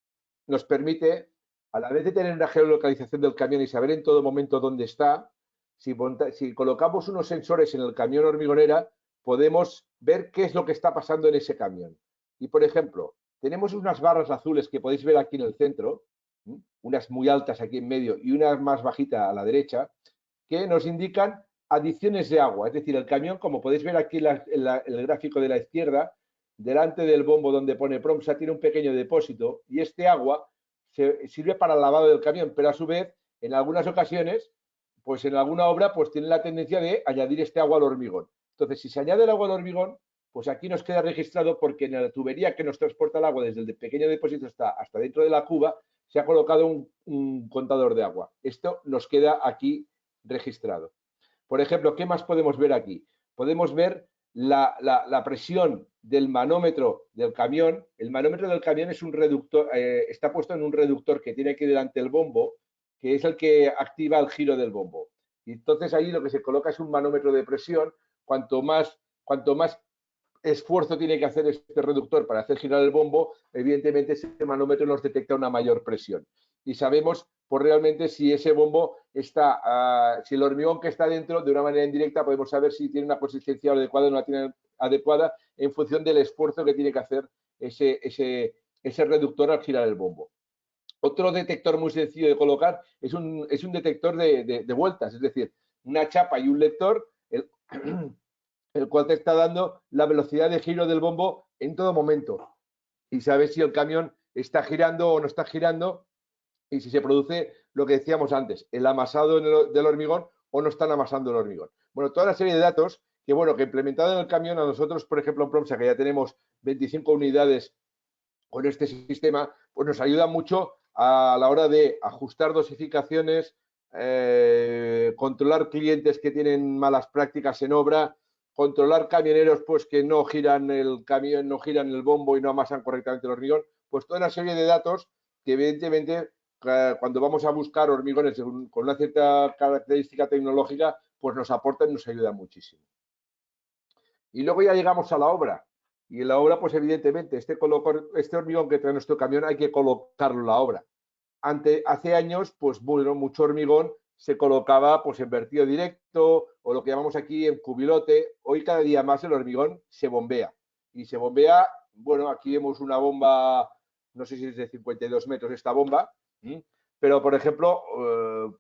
nos permite, a la vez de tener una geolocalización del camión y saber en todo momento dónde está, si colocamos unos sensores en el camión hormigonera, podemos ver qué es lo que está pasando en ese camión. Y, por ejemplo, tenemos unas barras azules que podéis ver aquí en el centro, unas muy altas aquí en medio y una más bajita a la derecha, que nos indican adiciones de agua. Es decir, el camión, como podéis ver aquí en el gráfico de la izquierda, delante del bombo donde pone Promsa, tiene un pequeño depósito y este agua sirve para el lavado del camión, pero a su vez, en algunas ocasiones, pues en alguna obra, pues tiene la tendencia de añadir este agua al hormigón. Entonces, si se añade el agua al hormigón, pues aquí nos queda registrado porque en la tubería que nos transporta el agua desde el pequeño depósito hasta dentro de la cuba, se ha colocado un contador de agua. Esto nos queda aquí registrado. Por ejemplo, ¿qué más podemos ver aquí? Podemos ver la presión del manómetro del camión. El manómetro del camión es un reductor, está puesto en un reductor que tiene aquí delante el bombo, que es el que activa el giro del bombo. Y entonces ahí lo que se coloca es un manómetro de presión. Cuanto más esfuerzo tiene que hacer este reductor para hacer girar el bombo, evidentemente ese manómetro nos detecta una mayor presión. Y sabemos pues realmente si ese bombo está, si el hormigón que está dentro, de una manera indirecta, podemos saber si tiene una consistencia adecuada o no la tiene adecuada en función del esfuerzo que tiene que hacer ese reductor al girar el bombo. Otro detector muy sencillo de colocar es un detector de vueltas, es decir, una chapa y un lector, el cual te está dando la velocidad de giro del bombo en todo momento. Y sabes si el camión está girando o no está girando y si se produce lo que decíamos antes, el amasado del hormigón o no están amasando el hormigón. Bueno, toda una serie de datos que, bueno, que implementado en el camión a nosotros, por ejemplo, en Promsa, que ya tenemos 25 unidades con este sistema, pues nos ayuda mucho a la hora de ajustar dosificaciones, controlar clientes que tienen malas prácticas en obra, controlar camioneros pues que no giran el camión, no giran el bombo y no amasan correctamente el hormigón, pues toda una serie de datos que evidentemente cuando vamos a buscar hormigones con una cierta característica tecnológica, pues nos aportan y nos ayudan muchísimo. Y luego ya llegamos a la obra. Y en la obra, pues evidentemente, este hormigón que trae nuestro camión hay que colocarlo en la obra. Hace años, pues bueno, mucho hormigón se colocaba pues en vertido directo o lo que llamamos aquí en cubilote. Hoy cada día más el hormigón se bombea. Y se bombea, bueno, aquí vemos una bomba, no sé si es de 52 metros esta bomba, pero por ejemplo,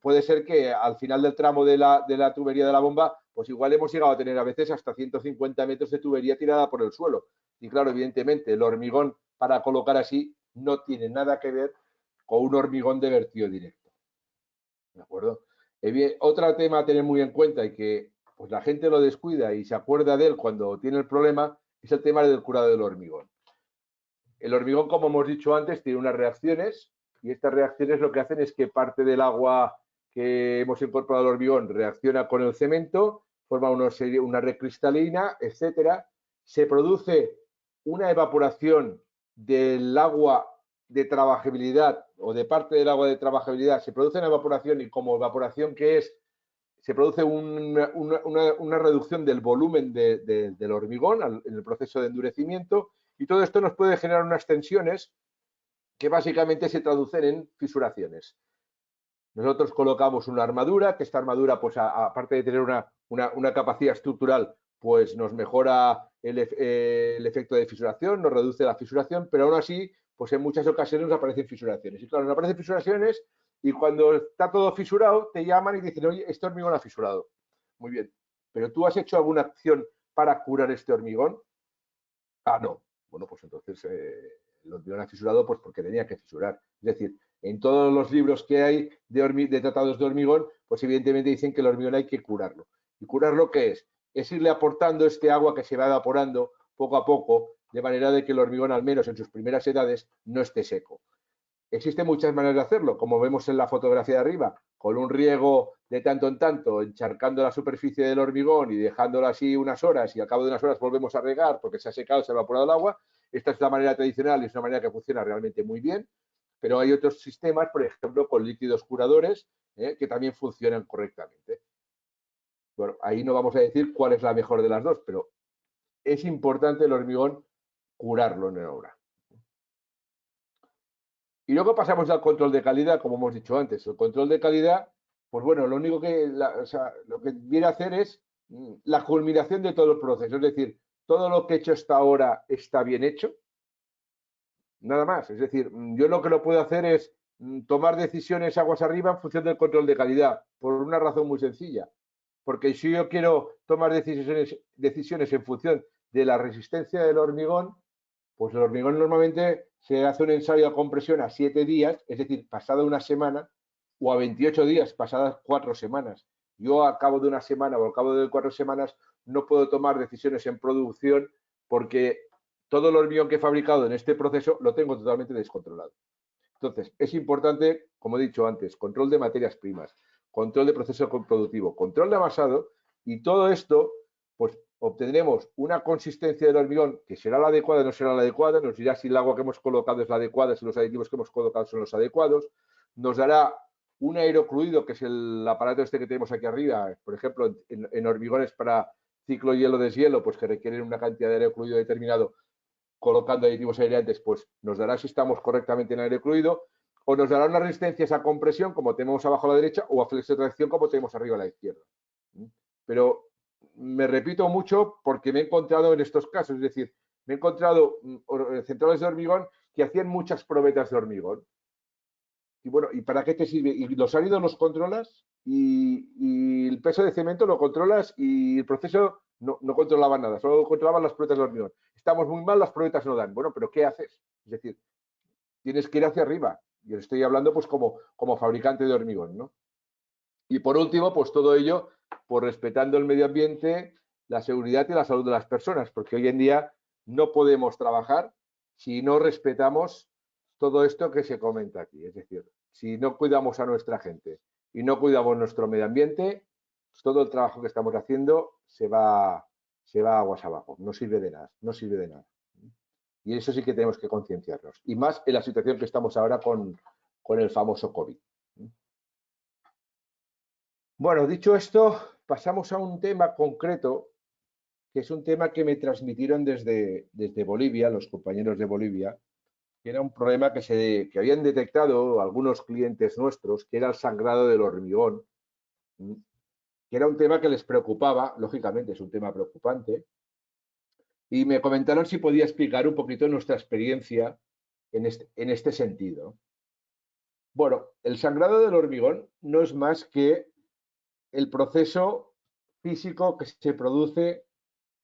puede ser que al final del tramo de la tubería de la bomba, pues igual hemos llegado a tener a veces hasta 150 metros de tubería tirada por el suelo. Y claro, evidentemente, el hormigón para colocar así no tiene nada que ver con un hormigón de vertido directo. ¿De acuerdo? Otro tema a tener muy en cuenta y que pues la gente lo descuida y se acuerda de él cuando tiene el problema es el tema del curado del hormigón. El hormigón, como hemos dicho antes, tiene unas reacciones y estas reacciones lo que hacen es que parte del agua que hemos incorporado al hormigón reacciona con el cemento, forma una recristalina, etcétera. Se produce una evaporación del agua de trabajabilidad o de parte del agua de trabajabilidad, se produce una evaporación y como evaporación que es, se produce una reducción del volumen del hormigón en el proceso de endurecimiento, y todo esto nos puede generar unas tensiones que básicamente se traducen en fisuraciones. Nosotros colocamos una armadura, que esta armadura, pues aparte de tener una capacidad estructural, pues nos mejora el efecto de fisuración, nos reduce la fisuración, pero aún así, pues en muchas ocasiones nos aparecen fisuraciones. Y claro, nos aparecen fisuraciones y cuando está todo fisurado, te llaman y dicen, oye, este hormigón ha fisurado. Muy bien, pero ¿tú has hecho alguna acción para curar este hormigón? Ah, no. Bueno, pues entonces el hormigón ha fisurado pues porque tenía que fisurar. Es decir, en todos los libros que hay de tratados de hormigón, pues evidentemente dicen que el hormigón hay que curarlo. ¿Y curarlo qué es? Es irle aportando este agua que se va evaporando poco a poco, de manera de que el hormigón, al menos en sus primeras edades, no esté seco. Existen muchas maneras de hacerlo, como vemos en la fotografía de arriba, con un riego de tanto en tanto, encharcando la superficie del hormigón y dejándolo así unas horas, y al cabo de unas horas volvemos a regar porque se ha secado, se ha evaporado el agua. Esta es la manera tradicional y es una manera que funciona realmente muy bien, pero hay otros sistemas, por ejemplo, con líquidos curadores, que también funcionan correctamente. Bueno, ahí no vamos a decir cuál es la mejor de las dos, pero es importante el hormigón curarlo en obra. Y luego pasamos al control de calidad, como hemos dicho antes. El control de calidad, pues bueno, lo único que, lo que viene a hacer es la culminación de todo el proceso. Es decir, todo lo que he hecho hasta ahora está bien hecho. Nada más. Es decir, yo lo que no puedo hacer es tomar decisiones aguas arriba en función del control de calidad, por una razón muy sencilla. Porque si yo quiero tomar decisiones en función de la resistencia del hormigón, pues el hormigón normalmente se hace un ensayo a compresión a 7 días, es decir, pasada una semana, o a 28 días, pasadas 4 semanas. Yo al cabo de una semana o al cabo de 4 semanas no puedo tomar decisiones en producción porque todo el hormigón que he fabricado en este proceso lo tengo totalmente descontrolado. Entonces, es importante, como he dicho antes, control de materias primas, control de proceso productivo, control de amasado, y todo esto, pues obtendremos una consistencia del hormigón que será la adecuada o no será la adecuada, nos dirá si el agua que hemos colocado es la adecuada, si los aditivos que hemos colocado son los adecuados, nos dará un aerocluido, que es el aparato este que tenemos aquí arriba, por ejemplo, en hormigones para ciclo hielo-deshielo, pues que requieren una cantidad de aerocluido determinado, colocando aditivos aireantes, pues nos dará si estamos correctamente en aire fluido, o nos dará una resistencia a esa compresión, como tenemos abajo a la derecha, o a flexotracción, como tenemos arriba a la izquierda. Pero me repito mucho porque me he encontrado en estos casos, es decir, me he encontrado centrales de hormigón que hacían muchas probetas de hormigón. Y bueno, ¿y para qué te sirve? Y los sólidos los controlas y el peso de cemento lo controlas y el proceso no controlaba nada, solo controlaban las probetas de hormigón. Estamos muy mal, las probetas no dan. Bueno, pero ¿qué haces? Es decir, tienes que ir hacia arriba. Yo estoy hablando pues como fabricante de hormigón, ¿no? Y por último, pues todo ello, pues respetando el medio ambiente, la seguridad y la salud de las personas, porque hoy en día no podemos trabajar si no respetamos todo esto que se comenta aquí. Es decir, si no cuidamos a nuestra gente y no cuidamos nuestro medio ambiente, pues todo el trabajo que estamos haciendo se va aguas abajo. No sirve de nada, no sirve de nada. Y eso sí que tenemos que concienciarnos. Y más en la situación que estamos ahora con el famoso COVID. Bueno, dicho esto, pasamos a un tema concreto, que es un tema que me transmitieron desde Bolivia, los compañeros de Bolivia, que era un problema que habían detectado algunos clientes nuestros, que era el sangrado del hormigón, que era un tema que les preocupaba, lógicamente es un tema preocupante, y me comentaron si podía explicar un poquito nuestra experiencia en este sentido. Bueno, el sangrado del hormigón no es más que el proceso físico que se produce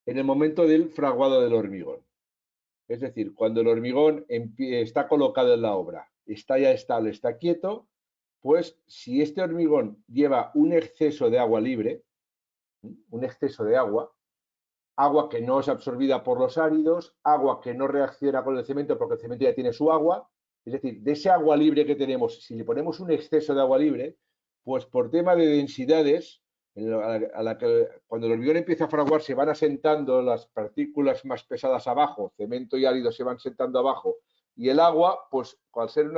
en el momento del fraguado del hormigón. Es decir, cuando el hormigón está colocado en la obra, está ya estable, está quieto, pues si este hormigón lleva un exceso de agua libre, un exceso de agua que no es absorbida por los áridos, agua que no reacciona con el cemento porque el cemento ya tiene su agua, es decir, de ese agua libre que tenemos, si le ponemos un exceso de agua libre, pues por tema de densidades, cuando el hormigón empieza a fraguar se van asentando las partículas más pesadas abajo, cemento y árido se van sentando abajo, y el agua, pues al ser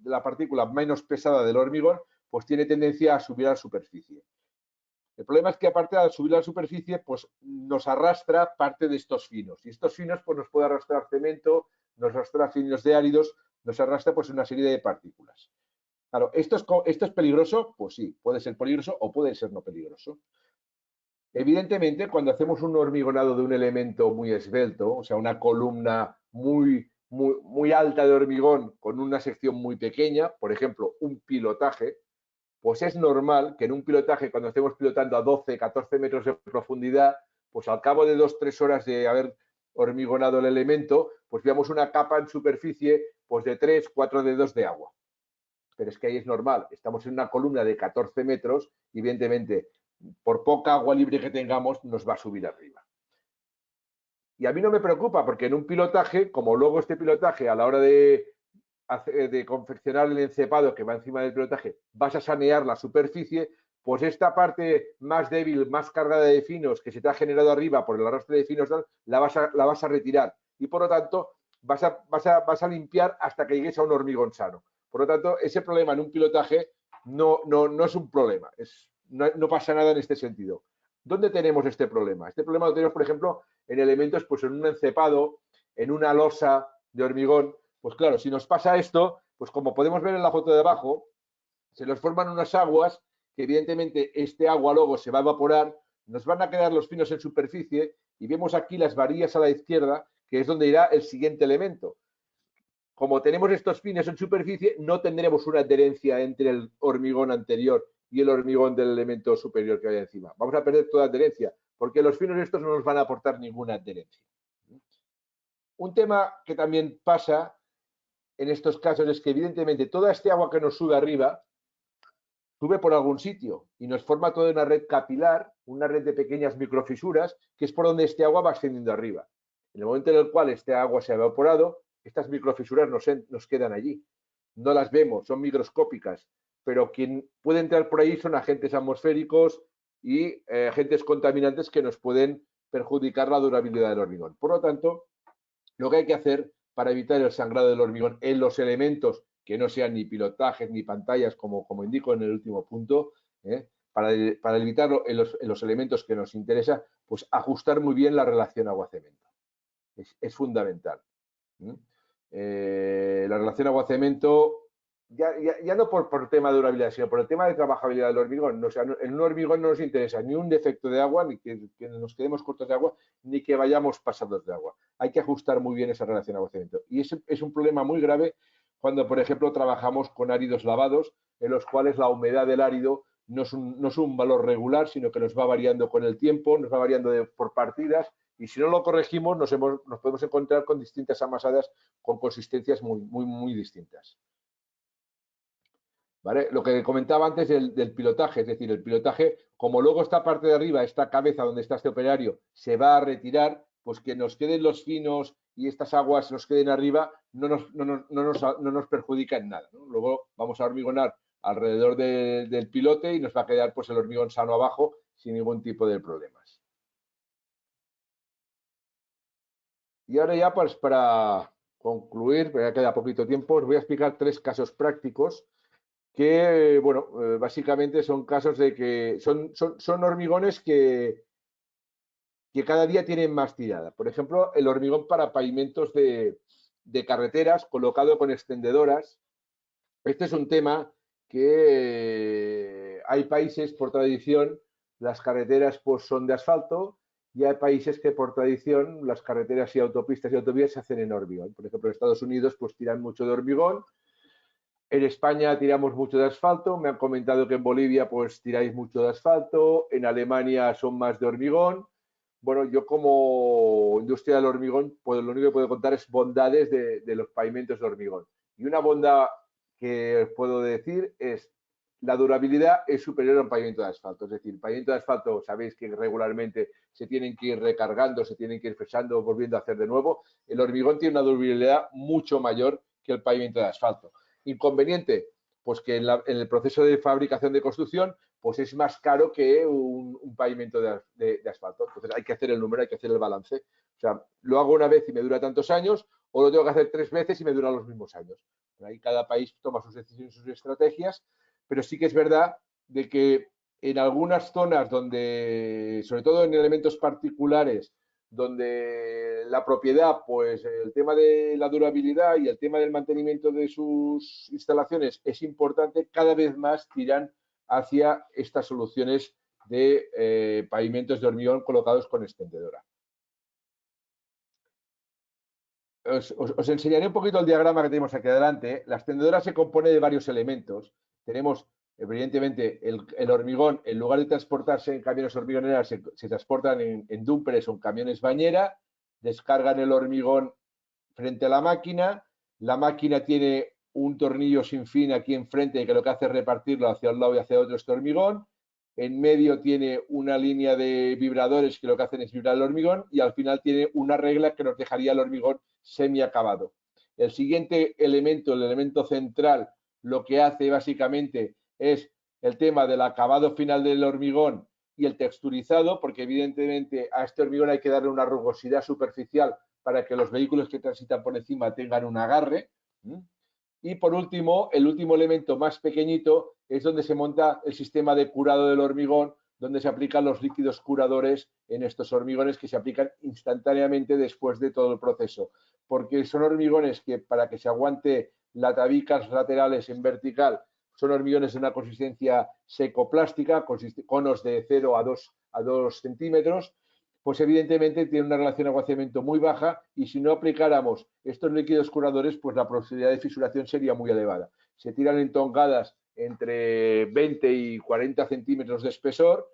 la partícula menos pesada del hormigón, pues tiene tendencia a subir a la superficie. El problema es que aparte de subir a la superficie, pues nos arrastra parte de estos finos. Y estos finos pues nos puede arrastrar cemento, nos arrastra finos de áridos, nos arrastra pues una serie de partículas. Claro, ¿esto es peligroso? Pues sí, puede ser peligroso o puede ser no peligroso. Evidentemente, cuando hacemos un hormigonado de un elemento muy esbelto, o sea, una columna muy alta de hormigón con una sección muy pequeña, por ejemplo, un pilotaje, pues es normal que en un pilotaje, cuando estemos pilotando a 12, 14 metros de profundidad, pues al cabo de 2-3 horas de haber hormigonado el elemento, pues veamos una capa en superficie pues de 3-4 dedos de agua. Pero es que ahí es normal, estamos en una columna de 14 metros y evidentemente por poca agua libre que tengamos nos va a subir arriba. Y a mí no me preocupa porque en un pilotaje, como luego este pilotaje a la hora de confeccionar el encepado que va encima del pilotaje, vas a sanear la superficie, pues esta parte más débil, más cargada de finos que se te ha generado arriba por el arrastre de finos, la vas a retirar y por lo tanto vas a limpiar hasta que llegues a un hormigón sano. Por lo tanto, ese problema en un pilotaje no es un problema, no pasa nada en este sentido. ¿Dónde tenemos este problema? Este problema lo tenemos, por ejemplo, en elementos, pues en un encepado, en una losa de hormigón. Pues claro, si nos pasa esto, pues como podemos ver en la foto de abajo, se nos forman unas aguas que evidentemente este agua luego se va a evaporar, nos van a quedar los finos en superficie y vemos aquí las varillas a la izquierda, que es donde irá el siguiente elemento. Como tenemos estos finos en superficie, no tendremos una adherencia entre el hormigón anterior y el hormigón del elemento superior que hay encima. Vamos a perder toda adherencia, porque los finos estos no nos van a aportar ninguna adherencia. Un tema que también pasa en estos casos es que evidentemente toda este agua que nos sube arriba sube por algún sitio y nos forma toda una red capilar, una red de pequeñas microfisuras, que es por donde este agua va ascendiendo arriba. En el momento en el cual este agua se ha evaporado, estas microfisuras nos quedan allí. No las vemos, son microscópicas, pero quien puede entrar por ahí son agentes atmosféricos y agentes contaminantes que nos pueden perjudicar la durabilidad del hormigón. Por lo tanto, lo que hay que hacer para evitar el sangrado del hormigón en los elementos que no sean ni pilotajes ni pantallas, como indico en el último punto, para evitarlo en los elementos que nos interesa, pues ajustar muy bien la relación agua-cemento. Es fundamental. La relación agua-cemento, ya no por tema de durabilidad, sino por el tema de trabajabilidad del hormigón. O sea, en un hormigón no nos interesa ni un defecto de agua, ni que nos quedemos cortos de agua, ni que vayamos pasados de agua. Hay que ajustar muy bien esa relación agua-cemento. Y es un problema muy grave cuando, por ejemplo, trabajamos con áridos lavados, en los cuales la humedad del árido no es un valor regular, sino que nos va variando con el tiempo, nos va variando por partidas, y si no lo corregimos nos podemos encontrar con distintas amasadas con consistencias muy distintas. ¿Vale? Lo que comentaba antes del pilotaje, es decir, el pilotaje, como luego esta parte de arriba, esta cabeza donde está este operario, se va a retirar, pues que nos queden los finos y estas aguas nos queden arriba, no nos perjudica en nada, ¿no? Luego vamos a hormigonar alrededor del pilote y nos va a quedar pues el hormigón sano abajo sin ningún tipo de problemas. Y ahora ya pues para concluir, porque ya queda poquito tiempo, os voy a explicar 3 casos prácticos que, bueno, básicamente son casos de que son hormigones que cada día tienen más tirada. Por ejemplo, el hormigón para pavimentos de carreteras colocado con extendedoras. Este es un tema que hay países, por tradición, las carreteras pues son de asfalto y hay países que por tradición las carreteras y autopistas y autovías se hacen en hormigón. Por ejemplo, en Estados Unidos pues tiran mucho de hormigón. En España tiramos mucho de asfalto, me han comentado que en Bolivia pues tiráis mucho de asfalto, en Alemania son más de hormigón. Bueno, yo como industria del hormigón, pues lo único que puedo contar es bondades de los pavimentos de hormigón. Y una bondad que os puedo decir es la durabilidad es superior a un pavimento de asfalto. Es decir, el pavimento de asfalto, sabéis que regularmente se tienen que ir recargando, se tienen que ir fresando, volviendo a hacer de nuevo. El hormigón tiene una durabilidad mucho mayor que el pavimento de asfalto. Inconveniente, pues que en el proceso de fabricación de construcción, pues es más caro que un pavimento de asfalto. Entonces hay que hacer el número, hay que hacer el balance. O sea, lo hago una vez y me dura tantos años, o lo tengo que hacer 3 veces y me dura los mismos años. Ahí cada país toma sus decisiones, sus estrategias, pero sí que es verdad de que en algunas zonas donde, sobre todo en elementos particulares, donde la propiedad, pues el tema de la durabilidad y el tema del mantenimiento de sus instalaciones es importante, cada vez más tiran hacia estas soluciones de pavimentos de hormigón colocados con extendedora. Os enseñaré un poquito el diagrama que tenemos aquí adelante. La extendedora se compone de varios elementos. Tenemos, evidentemente, el hormigón, en lugar de transportarse en camiones hormigoneras, se transportan en dumpers o en camiones bañera, descargan el hormigón frente a la máquina. La máquina tiene un tornillo sin fin aquí enfrente que lo que hace es repartirlo hacia un lado y hacia otro este hormigón. En medio tiene una línea de vibradores que lo que hacen es vibrar el hormigón y al final tiene una regla que nos dejaría el hormigón semiacabado. El siguiente elemento, el elemento central, lo que hace básicamente es el tema del acabado final del hormigón y el texturizado, porque evidentemente a este hormigón hay que darle una rugosidad superficial para que los vehículos que transitan por encima tengan un agarre. Y por último, el último elemento más pequeñito es donde se monta el sistema de curado del hormigón, donde se aplican los líquidos curadores en estos hormigones que se aplican instantáneamente después de todo el proceso. Porque son hormigones que para que se aguante las tabicas laterales en vertical, son hormigones de una consistencia secoplástica, conos de 0 a 2 centímetros, pues evidentemente tiene una relación agua-cemento muy baja y si no aplicáramos estos líquidos curadores, pues la posibilidad de fisuración sería muy elevada. Se tiran en tongadas entre 20 y 40 centímetros de espesor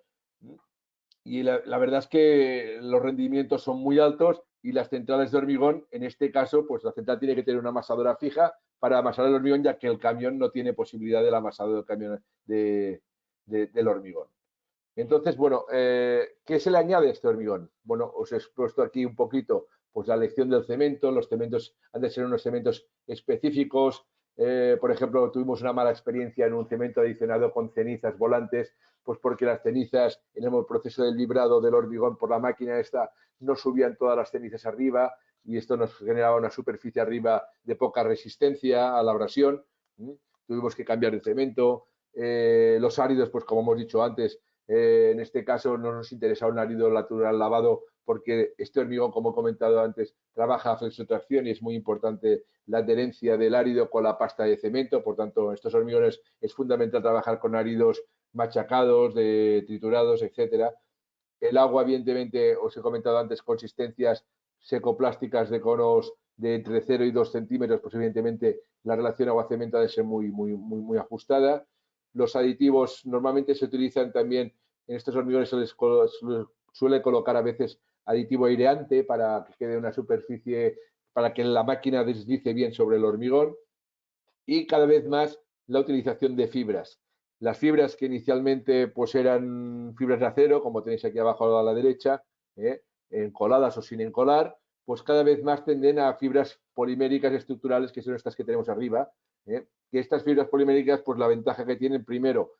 y la verdad es que los rendimientos son muy altos y las centrales de hormigón, en este caso, pues la central tiene que tener una amasadora fija para amasar el hormigón, ya que el camión no tiene posibilidad del amasado del camión del hormigón. Entonces, bueno, ¿qué se le añade a este hormigón? Bueno, os he expuesto aquí un poquito pues, la elección del cemento. Los cementos han de ser unos cementos específicos. Por ejemplo, tuvimos una mala experiencia en un cemento adicionado con cenizas volantes, pues porque las cenizas en el proceso del librado del hormigón por la máquina esta no subían todas las cenizas arriba y esto nos generaba una superficie arriba de poca resistencia a la abrasión. Tuvimos que cambiar el cemento. Los áridos, pues como hemos dicho antes, en este caso no nos interesa un árido natural lavado porque este hormigón, como he comentado antes, trabaja a flexotracción y es muy importante la adherencia del árido con la pasta de cemento. Por tanto, en estos hormigones es fundamental trabajar con áridos machacados, triturados, etcétera. El agua, evidentemente, os he comentado antes, consistencias secoplásticas de conos de entre 0 y 2 centímetros, pues evidentemente la relación agua-cemento ha de ser muy ajustada. Los aditivos normalmente se utilizan también en estos hormigones, se les suele colocar a veces aditivo aireante para que quede una superficie, para que la máquina deslice bien sobre el hormigón y cada vez más la utilización de fibras. Las fibras que inicialmente pues eran fibras de acero, como tenéis aquí abajo a la derecha, encoladas o sin encolar, pues cada vez más tenden a fibras poliméricas estructurales, que son estas que tenemos arriba, que estas fibras poliméricas, pues la ventaja que tienen, primero,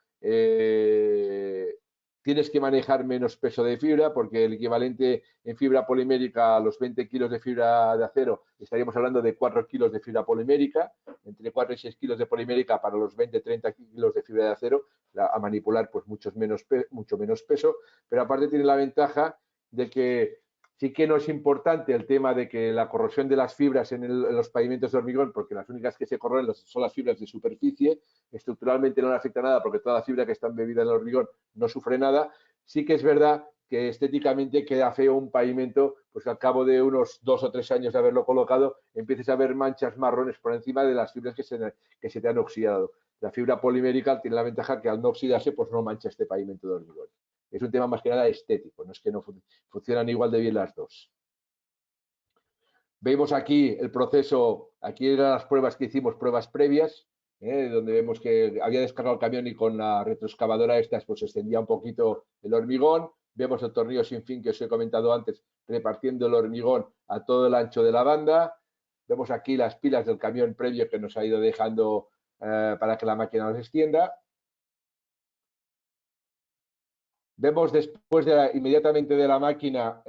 tienes que manejar menos peso de fibra, porque el equivalente en fibra polimérica a los 20 kilos de fibra de acero, estaríamos hablando de 4 kilos de fibra polimérica, entre 4 y 6 kilos de polimérica para los 20-30 kilos de fibra de acero, a manipular pues mucho menos peso, pero aparte tiene la ventaja de que sí que no es importante el tema de que la corrosión de las fibras en los pavimentos de hormigón, porque las únicas que se corroen son las fibras de superficie, estructuralmente no le afecta nada porque toda la fibra que está embebida en el hormigón no sufre nada. Sí que es verdad que estéticamente queda feo un pavimento, pues al cabo de unos 2 o 3 años de haberlo colocado, empieces a ver manchas marrones por encima de las fibras que se te han oxidado. La fibra polimérica tiene la ventaja que al no oxidarse, pues no mancha este pavimento de hormigón. Es un tema más que nada estético, no es que no funcionan igual de bien las dos. Vemos aquí el proceso, aquí eran las pruebas que hicimos, pruebas previas, donde vemos que había descargado el camión y con la retroexcavadora estas pues extendía un poquito el hormigón. Vemos el tornillo sin fin que os he comentado antes, repartiendo el hormigón a todo el ancho de la banda. Vemos aquí las pilas del camión previo que nos ha ido dejando para que la máquina nos extienda. Vemos después inmediatamente de la máquina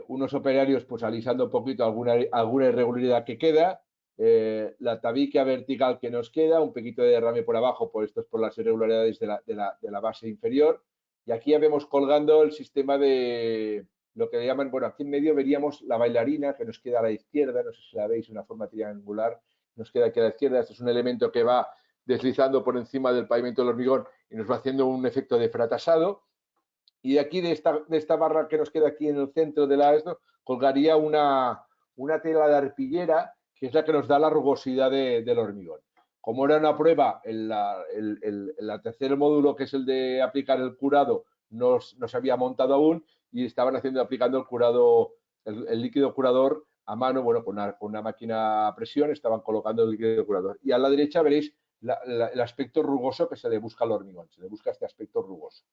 unos operarios pues alisando un poquito alguna irregularidad que queda. la tabique vertical que nos queda, un poquito de derrame por abajo, por esto es por las irregularidades de la base inferior. Y aquí ya vemos colgando el sistema de lo que llaman, bueno, aquí en medio veríamos la bailarina que nos queda a la izquierda, no sé si la veis, de una forma triangular, nos queda aquí a la izquierda. Este es un elemento que va deslizando por encima del pavimento del hormigón y nos va haciendo un efecto de fratasado. Y de aquí, de esta barra que nos queda aquí en el centro de esto, colgaría una tela de arpillera, que es la que nos da la rugosidad del hormigón. Como era una prueba, el tercer módulo, que es el de aplicar el curado, no se había montado aún y estaban aplicando el curado, el líquido curador a mano, bueno, con una máquina a presión, estaban colocando el líquido curador. Y a la derecha veréis el aspecto rugoso que se le busca al hormigón, se le busca este aspecto rugoso,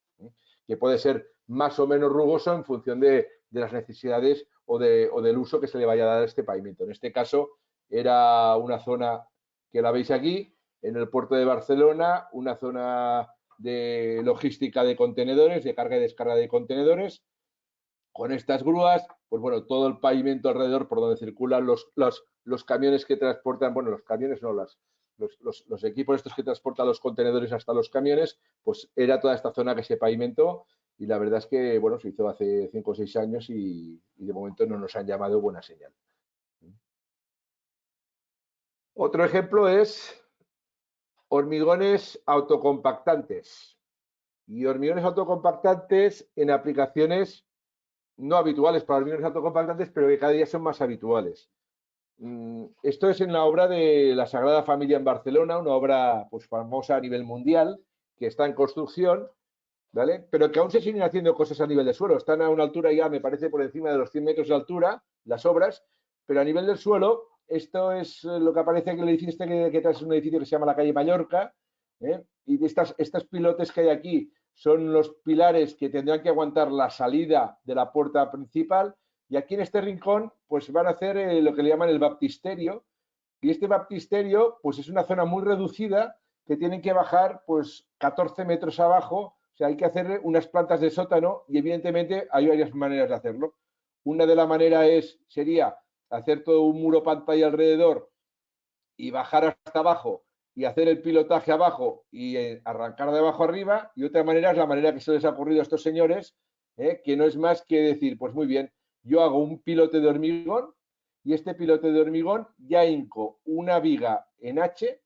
que puede ser más o menos rugoso en función de las necesidades o del uso que se le vaya a dar a este pavimento. En este caso era una zona que la veis aquí, en el puerto de Barcelona, una zona de logística de contenedores, de carga y descarga de contenedores. Con estas grúas, pues bueno, todo el pavimento alrededor por donde circulan los camiones que transportan, bueno, los camiones no, los equipos estos que transportan los contenedores hasta los camiones, pues era toda esta zona que se pavimentó y la verdad es que, bueno, se hizo hace 5 o 6 años y de momento no nos han llamado buena señal. Otro ejemplo es hormigones autocompactantes. Y hormigones autocompactantes en aplicaciones no habituales para hormigones autocompactantes, pero que cada día son más habituales. Esto es en la obra de la Sagrada Familia en Barcelona, una obra pues famosa a nivel mundial, que está en construcción, ¿vale? Pero que aún se siguen haciendo cosas a nivel de suelo. Están a una altura ya, me parece, por encima de los 100 metros de altura, las obras, pero a nivel del suelo, esto es lo que aparece en el edificio que es un edificio que se llama la calle Mallorca, y de estos pilotes que hay aquí son los pilares que tendrán que aguantar la salida de la puerta principal, y aquí en este rincón pues van a hacer lo que le llaman el baptisterio, y este baptisterio pues es una zona muy reducida que tienen que bajar pues 14 metros abajo, o sea, hay que hacer unas plantas de sótano y evidentemente hay varias maneras de hacerlo. Una de las maneras sería hacer todo un muro pantalla alrededor y bajar hasta abajo y hacer el pilotaje abajo y arrancar de abajo arriba, y otra manera es la manera que se les ha ocurrido a estos señores, que no es más que decir, pues muy bien, yo hago un pilote de hormigón y este pilote de hormigón ya hinco una viga en H,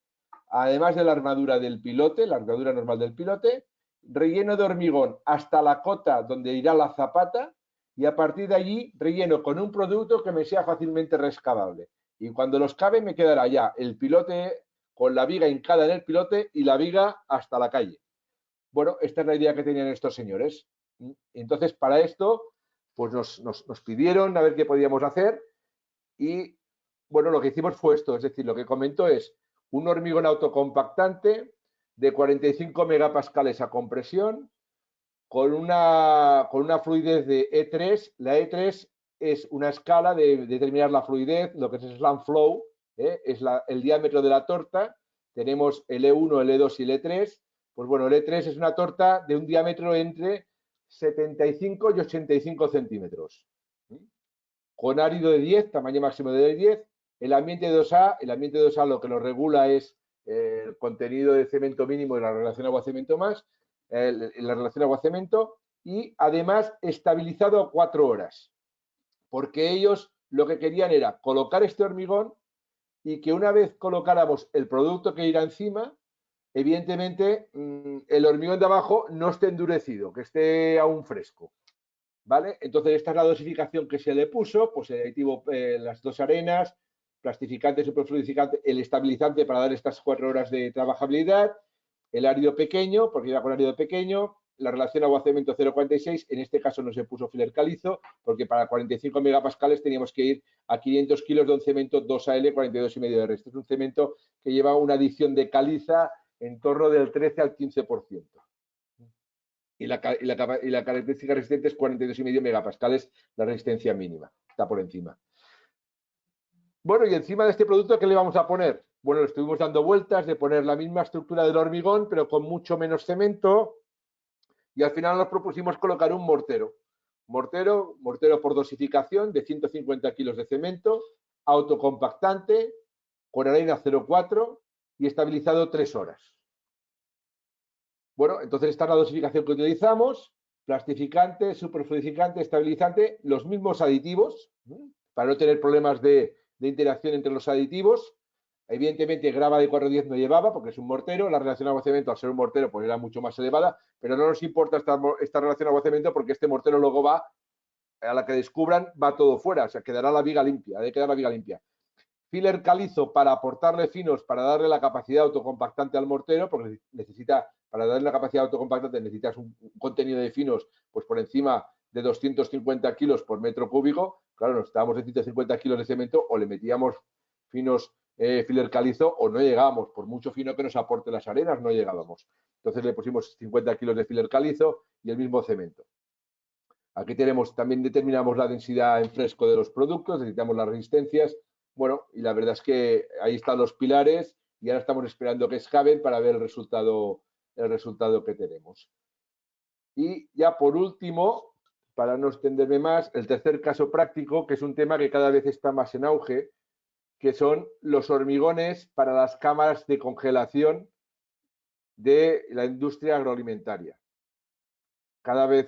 además de la armadura del pilote, la armadura normal del pilote, relleno de hormigón hasta la cota donde irá la zapata y a partir de allí relleno con un producto que me sea fácilmente rescabable. Y cuando los cabe me quedará ya el pilote con la viga hincada en el pilote y la viga hasta la calle. Bueno, esta es la idea que tenían estos señores. Entonces, para esto, pues nos pidieron a ver qué podíamos hacer y, bueno, lo que hicimos fue esto, es decir, lo que comento es un hormigón autocompactante de 45 megapascales a compresión con una fluidez de E3. La E3 es una escala de determinar la fluidez, lo que es slam flow, es el diámetro de la torta. Tenemos el E1, el E2 y el E3. Pues bueno, el E3 es una torta de un diámetro entre 75 y 85 centímetros. Con árido de 10, tamaño máximo de 10. El ambiente 2A lo que lo regula es el contenido de cemento mínimo y la relación agua-cemento más, la relación agua-cemento, y además estabilizado a 4 horas, porque ellos lo que querían era colocar este hormigón y que una vez colocáramos el producto que irá encima, evidentemente el hormigón de abajo no esté endurecido, que esté aún fresco, ¿vale? Entonces esta es la dosificación que se le puso, pues el aditivo, las 2 arenas, plastificante, superfluidificante, el estabilizante para dar estas 4 horas de trabajabilidad, el árido pequeño, porque iba con árido pequeño, la relación agua-cemento 0,46, en este caso no se puso filler calizo, porque para 45 megapascales teníamos que ir a 500 kilos de un cemento 2AL 42,5R. Este es un cemento que lleva una adición de caliza en torno del 13 al 15%. Y la característica resistente es 42,5 megapascales, la resistencia mínima, está por encima. Bueno, y encima de este producto, ¿qué le vamos a poner? Bueno, le estuvimos dando vueltas de poner la misma estructura del hormigón, pero con mucho menos cemento, y al final nos propusimos colocar un mortero. Mortero por dosificación de 150 kilos de cemento, autocompactante, con arena 0,4 y estabilizado 3 horas. Bueno, entonces esta es la dosificación que utilizamos: plastificante, superfluidificante, estabilizante, los mismos aditivos, para no tener problemas de interacción entre los aditivos. Evidentemente, grava de 410 no llevaba porque es un mortero. La relación de aguacemiento, al ser un mortero, pues era mucho más elevada, pero no nos importa esta relación de aguacemiento porque este mortero luego va, a la que descubran, va todo fuera, o sea, quedará la viga limpia, ha de quedar la viga limpia. Filler calizo para aportarle finos, para darle la capacidad autocompactante al mortero, porque necesita, para darle la capacidad autocompactante necesitas un contenido de finos pues por encima de 250 kilos por metro cúbico. Claro, nos estábamos en 150 kilos de cemento, o le metíamos finos filler calizo o no llegábamos, por mucho fino que nos aporte las arenas, no llegábamos. Entonces le pusimos 50 kilos de filler calizo y el mismo cemento. Aquí tenemos, también determinamos la densidad en fresco de los productos, necesitamos las resistencias. Bueno, y la verdad es que ahí están los pilares y ahora estamos esperando que excaven para ver el resultado que tenemos. Y ya por último, para no extenderme más, el tercer caso práctico, que es un tema que cada vez está más en auge, que son los hormigones para las cámaras de congelación de la industria agroalimentaria. Cada vez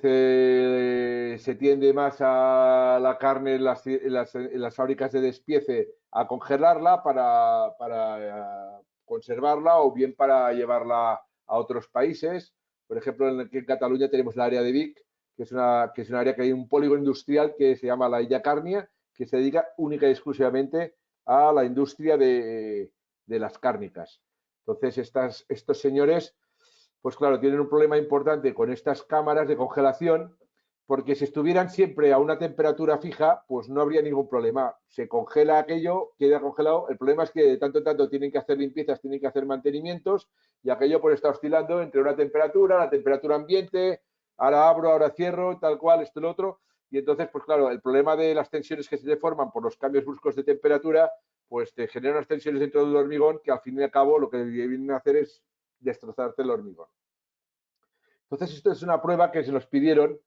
se tiende más a la carne en las fábricas de despiece a congelarla para conservarla, o bien para llevarla a otros países. Por ejemplo, en Cataluña tenemos el área de Vic, que es un área que hay un polígono industrial que se llama la Illa Cárnia, que se dedica única y exclusivamente a la industria de las cárnicas. Entonces, estos señores, pues claro, tienen un problema importante con estas cámaras de congelación, porque si estuvieran siempre a una temperatura fija, pues no habría ningún problema. Se congela aquello, queda congelado. El problema es que de tanto en tanto tienen que hacer limpiezas, tienen que hacer mantenimientos, y aquello pues está oscilando entre una temperatura, la temperatura ambiente, ahora abro, ahora cierro, tal cual, esto y lo otro. Y entonces, pues claro, el problema de las tensiones que se deforman por los cambios bruscos de temperatura, pues te generan unas tensiones dentro del hormigón que al fin y al cabo lo que vienen a hacer es destrozarte el hormigón. Entonces, esto es una prueba que se nos pidieron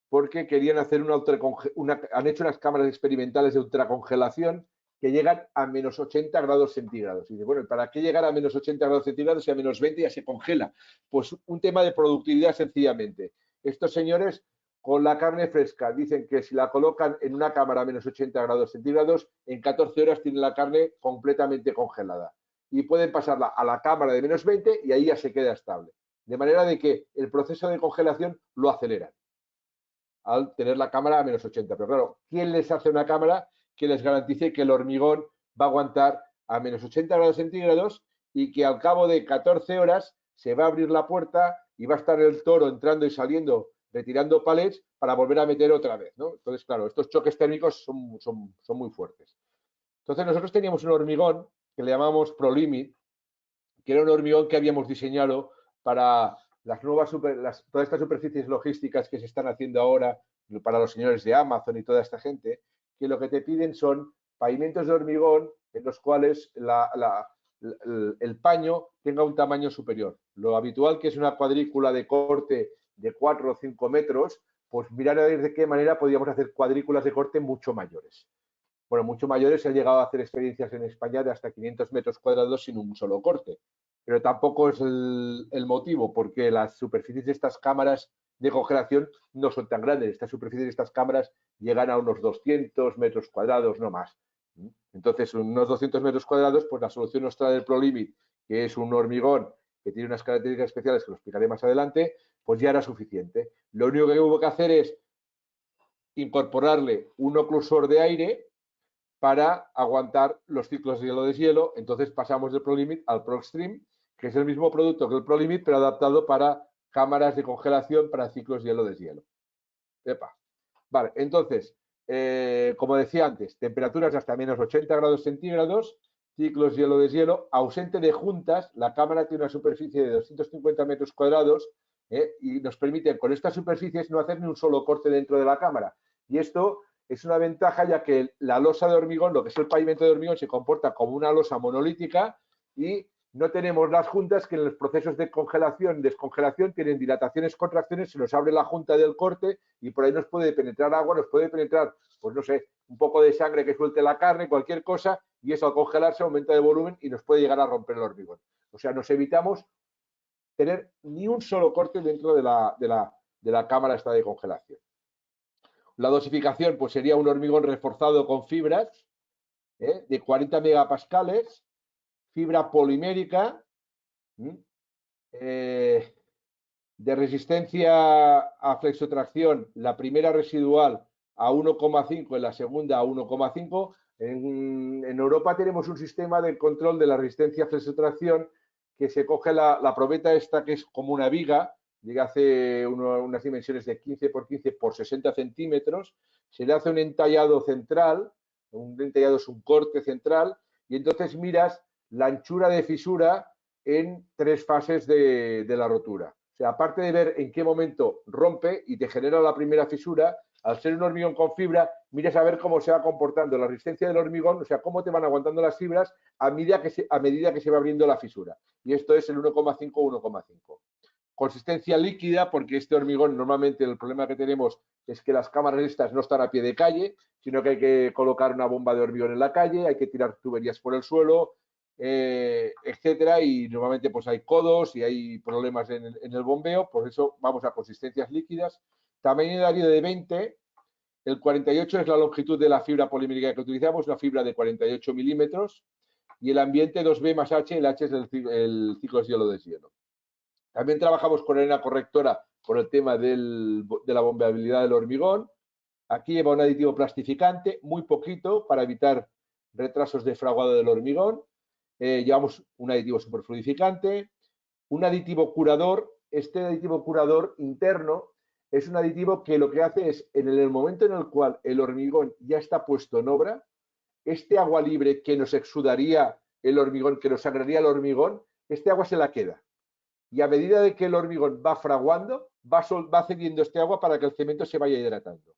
porque querían hacer han hecho unas cámaras experimentales de ultracongelación que llegan a menos 80 grados centígrados. Y dice, bueno, ¿para qué llegar a menos 80 grados centígrados si a menos 20 ya se congela? Pues un tema de productividad sencillamente. Estos señores, con la carne fresca, dicen que si la colocan en una cámara a menos 80 grados centígrados, en 14 horas tienen la carne completamente congelada. Y pueden pasarla a la cámara de menos 20 y ahí ya se queda estable. De manera de que el proceso de congelación lo aceleran al tener la cámara a menos 80. Pero claro, ¿quién les hace una cámara que les garantice que el hormigón va a aguantar a menos 80 grados centígrados y que al cabo de 14 horas se va a abrir la puerta y va a estar el toro entrando y saliendo, retirando palets para volver a meter otra vez, ¿no? Entonces, claro, estos choques térmicos son muy fuertes. Entonces, nosotros teníamos un hormigón que le llamamos ProLimit, que era un hormigón que habíamos diseñado para todas estas superficies logísticas que se están haciendo ahora para los señores de Amazon y toda esta gente, que lo que te piden son pavimentos de hormigón en los cuales el paño tenga un tamaño superior. Lo habitual, que es una cuadrícula de corte de 4 o 5 metros, pues mirar a ver de qué manera podríamos hacer cuadrículas de corte mucho mayores. Bueno, mucho mayores, se han llegado a hacer experiencias en España de hasta 500 metros cuadrados sin un solo corte. Pero tampoco es el motivo, porque las superficies de estas cámaras de congelación no son tan grandes. Estas superficies de estas cámaras llegan a unos 200 metros cuadrados, no más. Entonces, unos 200 metros cuadrados, pues la solución nos trae el ProLimit, que es un hormigón que tiene unas características especiales que lo explicaré más adelante, pues ya era suficiente. Lo único que hubo que hacer es incorporarle un oclusor de aire para aguantar los ciclos de hielo-deshielo. Entonces pasamos del ProLimit al ProExtreme, que es el mismo producto que el ProLimit, pero adaptado para cámaras de congelación para ciclos hielo-deshielo. Vale, entonces, como decía antes, temperaturas hasta menos 80 grados centígrados, ciclos hielo-deshielo, ausente de juntas. La cámara tiene una superficie de 250 metros cuadrados y nos permite con estas superficies no hacer ni un solo corte dentro de la cámara. Y esto es una ventaja, ya que la losa de hormigón, lo que es el pavimento de hormigón, se comporta como una losa monolítica y no tenemos las juntas que en los procesos de congelación y descongelación tienen dilataciones, contracciones, se nos abre la junta del corte y por ahí nos puede penetrar agua, nos puede penetrar, pues no sé, un poco de sangre que suelte la carne, cualquier cosa, y eso al congelarse aumenta de volumen y nos puede llegar a romper el hormigón. O sea, nos evitamos tener ni un solo corte dentro de la cámara esta de congelación. La dosificación pues sería un hormigón reforzado con fibras de 40 megapascales, fibra polimérica, de resistencia a flexotracción, la primera residual a 1,5 y la segunda a 1,5. En Europa tenemos un sistema de control de la resistencia a flexotracción que se coge la probeta esta que es como una viga, llega hace unas dimensiones de 15 por 15 por 60 centímetros, se le hace un entallado central, un entallado es un corte central, y entonces miras la anchura de fisura en 3 fases de la rotura. O sea, aparte de ver en qué momento rompe y te genera la primera fisura, al ser un hormigón con fibra, miras a ver cómo se va comportando la resistencia del hormigón, o sea, cómo te van aguantando las fibras a medida que se va abriendo la fisura. Y esto es el 1,5-1,5. Consistencia líquida, porque este hormigón normalmente el problema que tenemos es que las cámaras estas no están a pie de calle, sino que hay que colocar una bomba de hormigón en la calle, hay que tirar tuberías por el suelo, etcétera, y normalmente pues hay codos y hay problemas en el bombeo, por eso vamos a consistencias líquidas. Tamaño de área de 20, el 48 es la longitud de la fibra polimérica que utilizamos, una fibra de 48 milímetros, y el ambiente 2B más H, el H es el ciclo de hielo-deshielo. También trabajamos con arena correctora por el tema de la bombeabilidad del hormigón. Aquí lleva un aditivo plastificante, muy poquito, para evitar retrasos de fraguado del hormigón. Llevamos un aditivo superfluidificante, un aditivo curador. Este aditivo curador interno es un aditivo que lo que hace es, en el momento en el cual el hormigón ya está puesto en obra, este agua libre que nos exudaría el hormigón, que nos sangraría el hormigón, este agua se la queda. Y a medida de que el hormigón va fraguando, va cediendo este agua para que el cemento se vaya hidratando.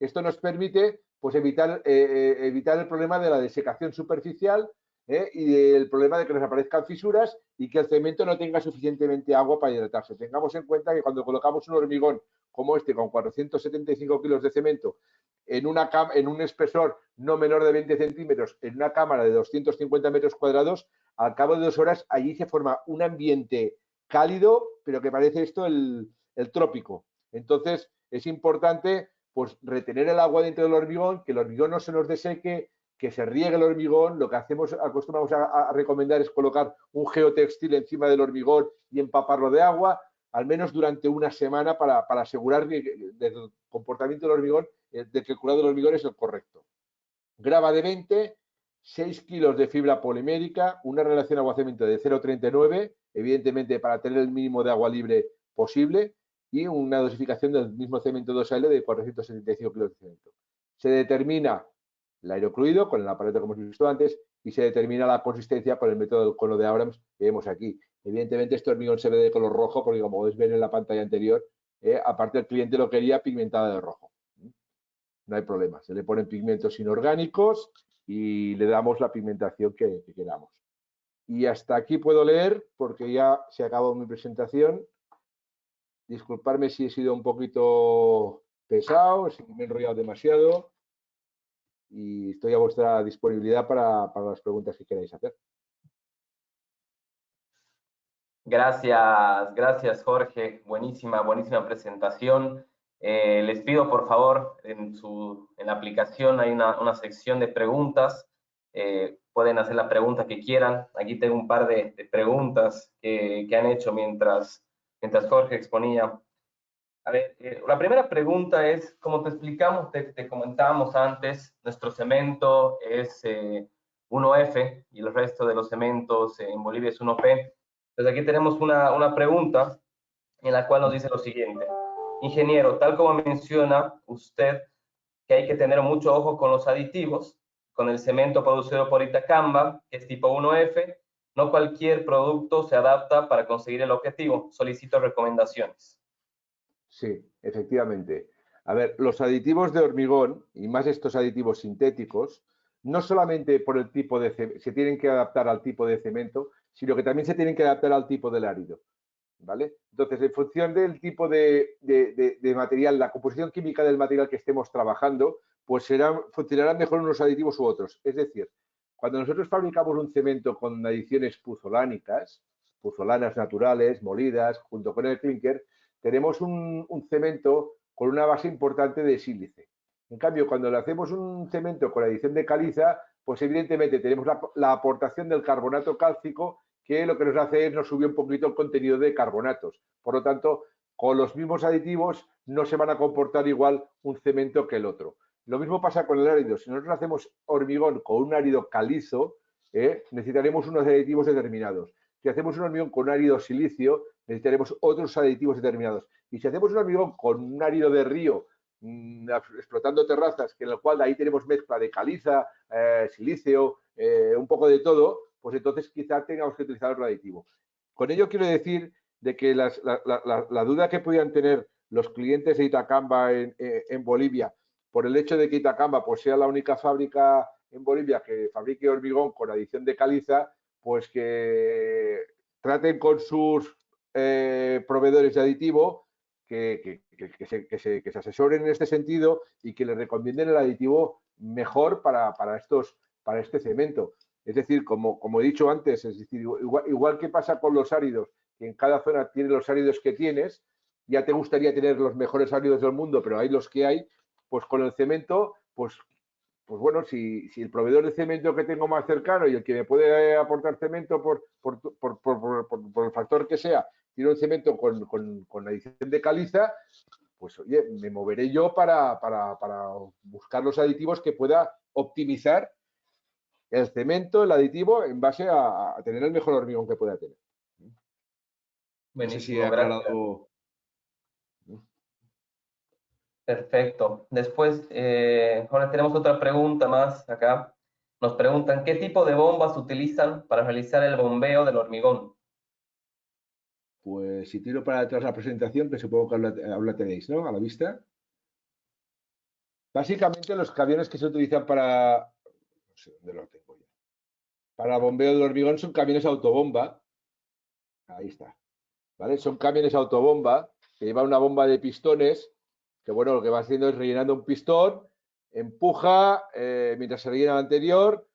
Esto nos permite pues, evitar el problema de la desecación superficial y el problema de que nos aparezcan fisuras y que el cemento no tenga suficientemente agua para hidratarse. Tengamos en cuenta que cuando colocamos un hormigón como este con 475 kilos de cemento en un espesor no menor de 20 centímetros en una cámara de 250 metros cuadrados, al cabo de 2 horas allí se forma un ambiente cálido, pero que parece esto el trópico. Entonces es importante pues retener el agua dentro del hormigón, que el hormigón no se nos deseque, que se riegue el hormigón. Lo que acostumbramos a recomendar es colocar un geotextil encima del hormigón y empaparlo de agua, al menos durante una semana para asegurar que el comportamiento del hormigón, de que el curado del hormigón es el correcto. Grava de 20, 6 kilos de fibra polimérica, una relación agua-cemento de 0,39, evidentemente para tener el mínimo de agua libre posible, y una dosificación del mismo cemento 2L de 475 kilos de cemento. Se determina el aerocluido con el aparato que hemos visto antes y se determina la consistencia con el método del cono de Abrams que vemos aquí. Evidentemente este hormigón se ve de color rojo porque, como podéis ver en la pantalla anterior, aparte el cliente lo quería pigmentada de rojo. No hay problema, se le ponen pigmentos inorgánicos y le damos la pigmentación que queramos. Y hasta aquí puedo leer porque ya se acabó mi presentación. Disculparme si he sido un poquito pesado, si me he enrollado demasiado, y estoy a vuestra disponibilidad para las preguntas que queráis hacer. Gracias Jorge, buenísima presentación. Les pido por favor, en la aplicación hay una sección de preguntas, pueden hacer la pregunta que quieran. Aquí tengo un par de preguntas que han hecho mientras Jorge exponía. A ver, la primera pregunta es, como te comentábamos antes, nuestro cemento es 1F y el resto de los cementos en Bolivia es 1P. Entonces aquí tenemos una pregunta en la cual nos dice lo siguiente. Ingeniero, tal como menciona usted que hay que tener mucho ojo con los aditivos, con el cemento producido por Itacamba, que es tipo 1F, no cualquier producto se adapta para conseguir el objetivo. Solicito recomendaciones. Sí, efectivamente. A ver, los aditivos de hormigón, y más estos aditivos sintéticos, no solamente por el tipo de se tienen que adaptar al tipo de cemento, sino que también se tienen que adaptar al tipo del árido, ¿vale? Entonces, en función del tipo de material, la composición química del material que estemos trabajando, pues funcionarán mejor unos aditivos u otros. Es decir, cuando nosotros fabricamos un cemento con adiciones puzolánicas, puzolanas naturales, molidas, junto con el clinker, tenemos un cemento con una base importante de sílice. En cambio, cuando le hacemos un cemento con adición de caliza, pues evidentemente tenemos la aportación del carbonato cálcico, que lo que nos hace es nos sube un poquito el contenido de carbonatos. Por lo tanto, con los mismos aditivos no se van a comportar igual un cemento que el otro. Lo mismo pasa con el árido. Si nosotros hacemos hormigón con un árido calizo, necesitaremos unos aditivos determinados. Si hacemos un hormigón con un árido silicio, necesitaremos otros aditivos determinados. Y si hacemos un hormigón con un árido de río, explotando terrazas, que en el cual ahí tenemos mezcla de caliza, silicio, un poco de todo, pues entonces quizá tengamos que utilizar otro aditivo. Con ello quiero decir de que la duda que podían tener los clientes de Itacamba en Bolivia, por el hecho de que Itacamba pues, sea la única fábrica en Bolivia que fabrique hormigón con adición de caliza, pues que traten con sus proveedores de aditivo que se asesoren en este sentido y que les recomienden el aditivo mejor para este cemento. Es decir, como he dicho antes, es decir, igual que pasa con los áridos, que en cada zona tiene los áridos que tienes, ya te gustaría tener los mejores áridos del mundo, pero hay los que hay, pues con el cemento, pues bueno, si el proveedor de cemento que tengo más cercano y el que me puede aportar cemento por el factor que sea, tiene un cemento con adición de caliza, pues oye, me moveré yo para buscar los aditivos que pueda optimizar el cemento, el aditivo, en base a tener el mejor hormigón que pueda tener. No sé si he aclarado. Perfecto. Después, ahora tenemos otra pregunta más acá. Nos preguntan, ¿qué tipo de bombas utilizan para realizar el bombeo del hormigón? Pues si tiro para atrás la presentación, que supongo que la tenéis, ¿no? A la vista. Básicamente los camiones que se utilizan para... No sé dónde lo tengo ya. Para bombeo del hormigón son camiones autobomba. Ahí está. ¿Vale? Son camiones autobomba que llevan una bomba de pistones que, bueno, lo que va haciendo es rellenando un pistón, empuja mientras se rellena el anterior,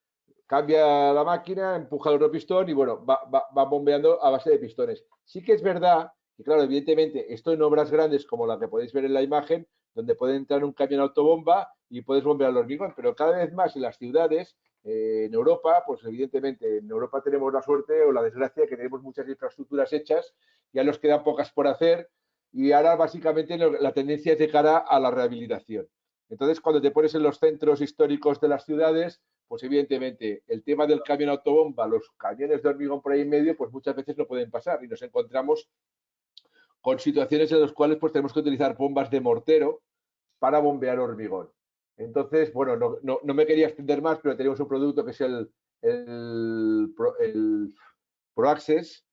cambia la máquina, empuja el otro pistón y, bueno, va bombeando a base de pistones. Sí que es verdad que, claro, evidentemente, esto en obras grandes como la que podéis ver en la imagen, donde puede entrar un camión autobomba y puedes bombear el hormigón, pero cada vez más en las ciudades, en Europa, pues evidentemente en Europa tenemos la suerte o la desgracia que tenemos muchas infraestructuras hechas, ya nos quedan pocas por hacer y ahora básicamente la tendencia es de cara a la rehabilitación. Entonces, cuando te pones en los centros históricos de las ciudades, pues evidentemente el tema del camión autobomba, los camiones de hormigón por ahí en medio, pues muchas veces no pueden pasar y nos encontramos con situaciones en las cuales pues tenemos que utilizar bombas de mortero para bombear hormigón. Entonces, bueno, no me quería extender más, pero tenemos un producto que es el ProAccess.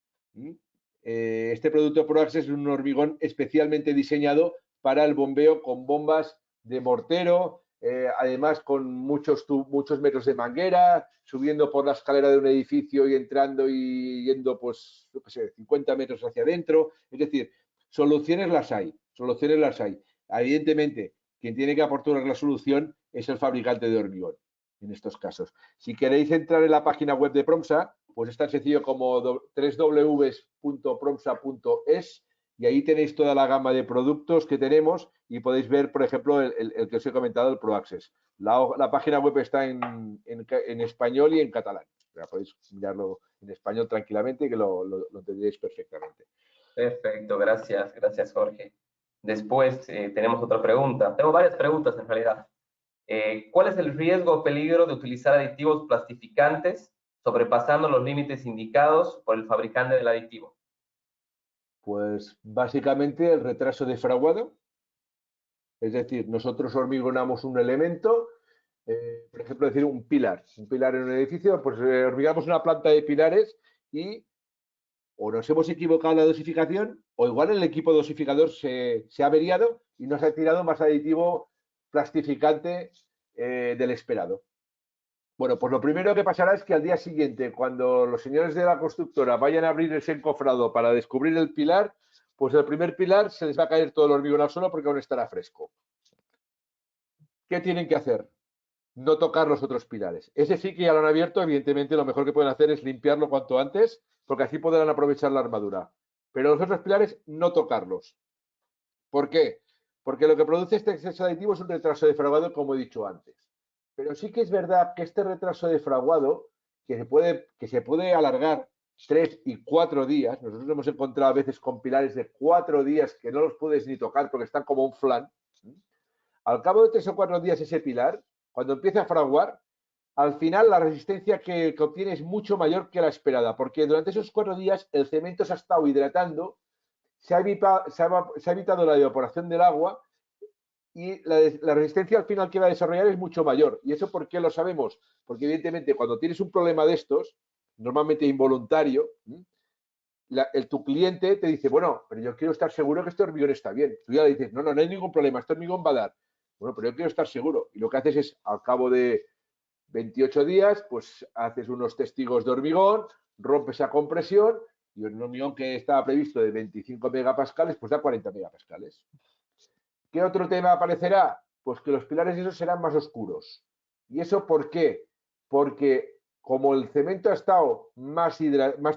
Este producto ProAccess es un hormigón especialmente diseñado para el bombeo con bombas de mortero, además con muchos metros de manguera, subiendo por la escalera de un edificio y entrando y yendo, pues, yo qué sé, 50 metros hacia adentro. Es decir, soluciones las hay. Evidentemente, quien tiene que aportar la solución es el fabricante de hormigón en estos casos. Si queréis entrar en la página web de Promsa, pues es tan sencillo como www.promsa.es y ahí tenéis toda la gama de productos que tenemos y podéis ver, por ejemplo, el que os he comentado, el ProAccess. La página web está en español y en catalán. Podéis mirarlo en español tranquilamente y que lo entenderéis perfectamente. Perfecto, gracias Jorge. Después tenemos otra pregunta. Tengo varias preguntas en realidad. ¿Cuál es el riesgo o peligro de utilizar aditivos plastificantes sobrepasando los límites indicados por el fabricante del aditivo? Pues básicamente el retraso de fraguado. Es decir, nosotros hormigonamos un elemento, por ejemplo, decir un pilar en un edificio, pues hormigonamos una planta de pilares y o nos hemos equivocado en la dosificación o igual el equipo dosificador se ha averiado y nos ha tirado más aditivo plastificante del esperado. Bueno, pues lo primero que pasará es que al día siguiente, cuando los señores de la constructora vayan a abrir ese encofrado para descubrir el pilar, pues el primer pilar se les va a caer todo el hormigón al suelo porque aún estará fresco. ¿Qué tienen que hacer? no tocar los otros pilares. Ese sí que ya lo han abierto, evidentemente lo mejor que pueden hacer es limpiarlo cuanto antes, porque así podrán aprovechar la armadura. Pero los otros pilares, no tocarlos. ¿Por qué? Porque lo que produce este exceso de aditivo es un retraso de fraguado, como he dicho antes. Pero sí que es verdad que este retraso de fraguado, que se puede alargar 3 y 4 días, nosotros hemos encontrado a veces con pilares de 4 días que no los puedes ni tocar porque están como un flan. Al cabo de 3 o 4 días ese pilar, cuando empieza a fraguar, al final la resistencia que obtiene es mucho mayor que la esperada, porque durante esos 4 días el cemento se ha estado hidratando, se ha evitado la evaporación del agua y la resistencia al final que va a desarrollar es mucho mayor. ¿Y eso por qué lo sabemos? Porque evidentemente cuando tienes un problema de estos, normalmente involuntario, tu cliente te dice, bueno, pero yo quiero estar seguro que este hormigón está bien. Tú ya le dices, no hay ningún problema, este hormigón va a dar. Bueno, pero yo quiero estar seguro. Y lo que haces es, al cabo de 28 días, pues haces unos testigos de hormigón, rompes esa compresión y un hormigón que estaba previsto de 25 megapascales, pues da 40 megapascales. ¿Qué otro tema aparecerá? Pues que los pilares esos serán más oscuros. ¿Y eso por qué? Porque como el cemento ha estado más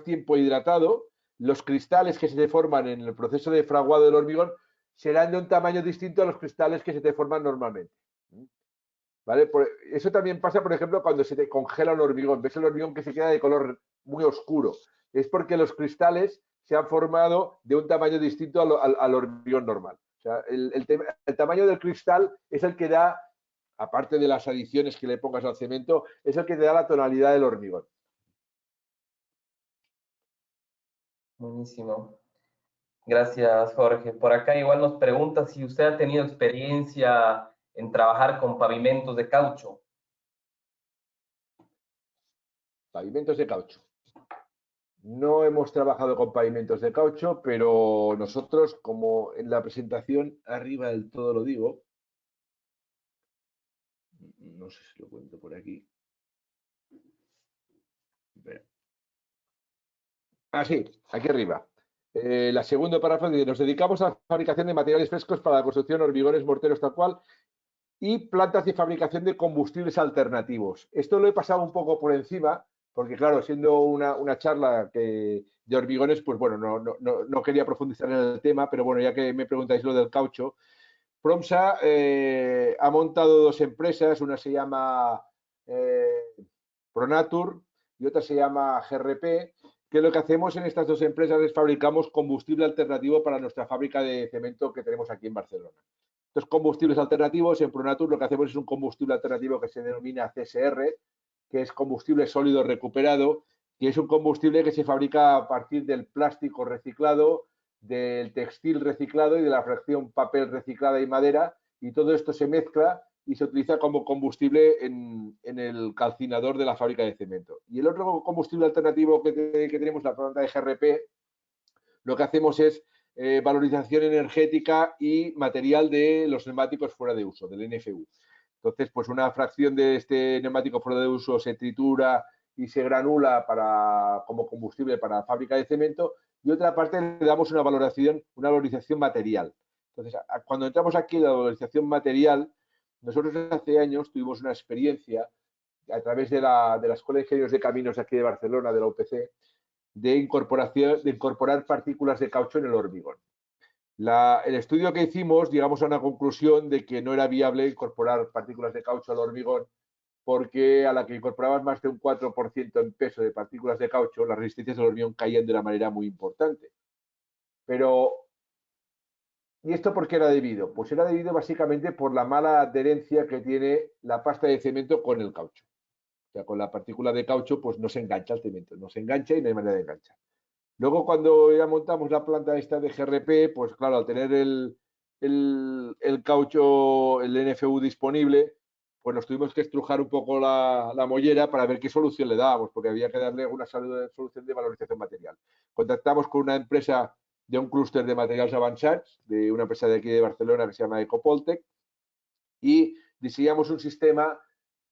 tiempo hidratado, los cristales que se te forman en el proceso de fraguado del hormigón serán de un tamaño distinto a los cristales que se te forman normalmente. ¿Vale? Eso también pasa, por ejemplo, cuando se te congela un hormigón. Ves el hormigón que se queda de color muy oscuro. Es porque los cristales se han formado de un tamaño distinto al hormigón normal. O sea, el tamaño del cristal es el que da, aparte de las adiciones que le pongas al cemento, es el que te da la tonalidad del hormigón. Buenísimo. Gracias, Jorge. Por acá igual nos pregunta si usted ha tenido experiencia en trabajar con pavimentos de caucho. Pavimentos de caucho. No hemos trabajado con pavimentos de caucho, pero nosotros, como en la presentación arriba del todo lo digo, no sé si lo cuento por aquí. Sí, aquí arriba. La segunda párrafo dice, nos dedicamos a la fabricación de materiales frescos para la construcción, hormigones, morteros, tal cual, y plantas de fabricación de combustibles alternativos. Esto lo he pasado un poco por encima, porque claro, siendo una charla de hormigones, pues bueno, no quería profundizar en el tema, pero bueno, ya que me preguntáis lo del caucho, Promsa ha montado 2 empresas, una se llama Pronatur y otra se llama GRP, que lo que hacemos en estas 2 empresas es fabricamos combustible alternativo para nuestra fábrica de cemento que tenemos aquí en Barcelona. Estos combustibles alternativos, en Pronatur lo que hacemos es un combustible alternativo que se denomina CSR, que es combustible sólido recuperado, que es un combustible que se fabrica a partir del plástico reciclado, del textil reciclado y de la fracción papel reciclada y madera, y todo esto se mezcla y se utiliza como combustible en el calcinador de la fábrica de cemento. Y el otro combustible alternativo que tenemos, la planta de GRP, lo que hacemos es valorización energética y material de los neumáticos fuera de uso, del NFU. Entonces, pues una fracción de este neumático fuera de uso se tritura y se granula como combustible para la fábrica de cemento, y otra parte le damos una valorización material. Entonces, cuando entramos aquí en la valorización material, nosotros hace años tuvimos una experiencia a través de la Escuela de Ingenieros de Caminos aquí de Barcelona, de la UPC, de incorporar partículas de caucho en el hormigón. El estudio que hicimos, llegamos a una conclusión de que no era viable incorporar partículas de caucho al hormigón, porque a la que incorporabas más de un 4% en peso de partículas de caucho, las resistencias del hormigón caían de una manera muy importante. Pero, ¿y esto por qué era debido? Pues era debido básicamente por la mala adherencia que tiene la pasta de cemento con el caucho. O sea, con la partícula de caucho, pues no se engancha el cemento, no se engancha y no hay manera de enganchar. Luego, cuando ya montamos la planta esta de GRP, pues claro, al tener el caucho, el NFU disponible, pues nos tuvimos que estrujar un poco la mollera para ver qué solución le dábamos, porque había que darle una solución de valorización material. Contactamos con una empresa de un clúster de materiales avanzados, de una empresa de aquí de Barcelona que se llama Ecopoltec, y diseñamos un sistema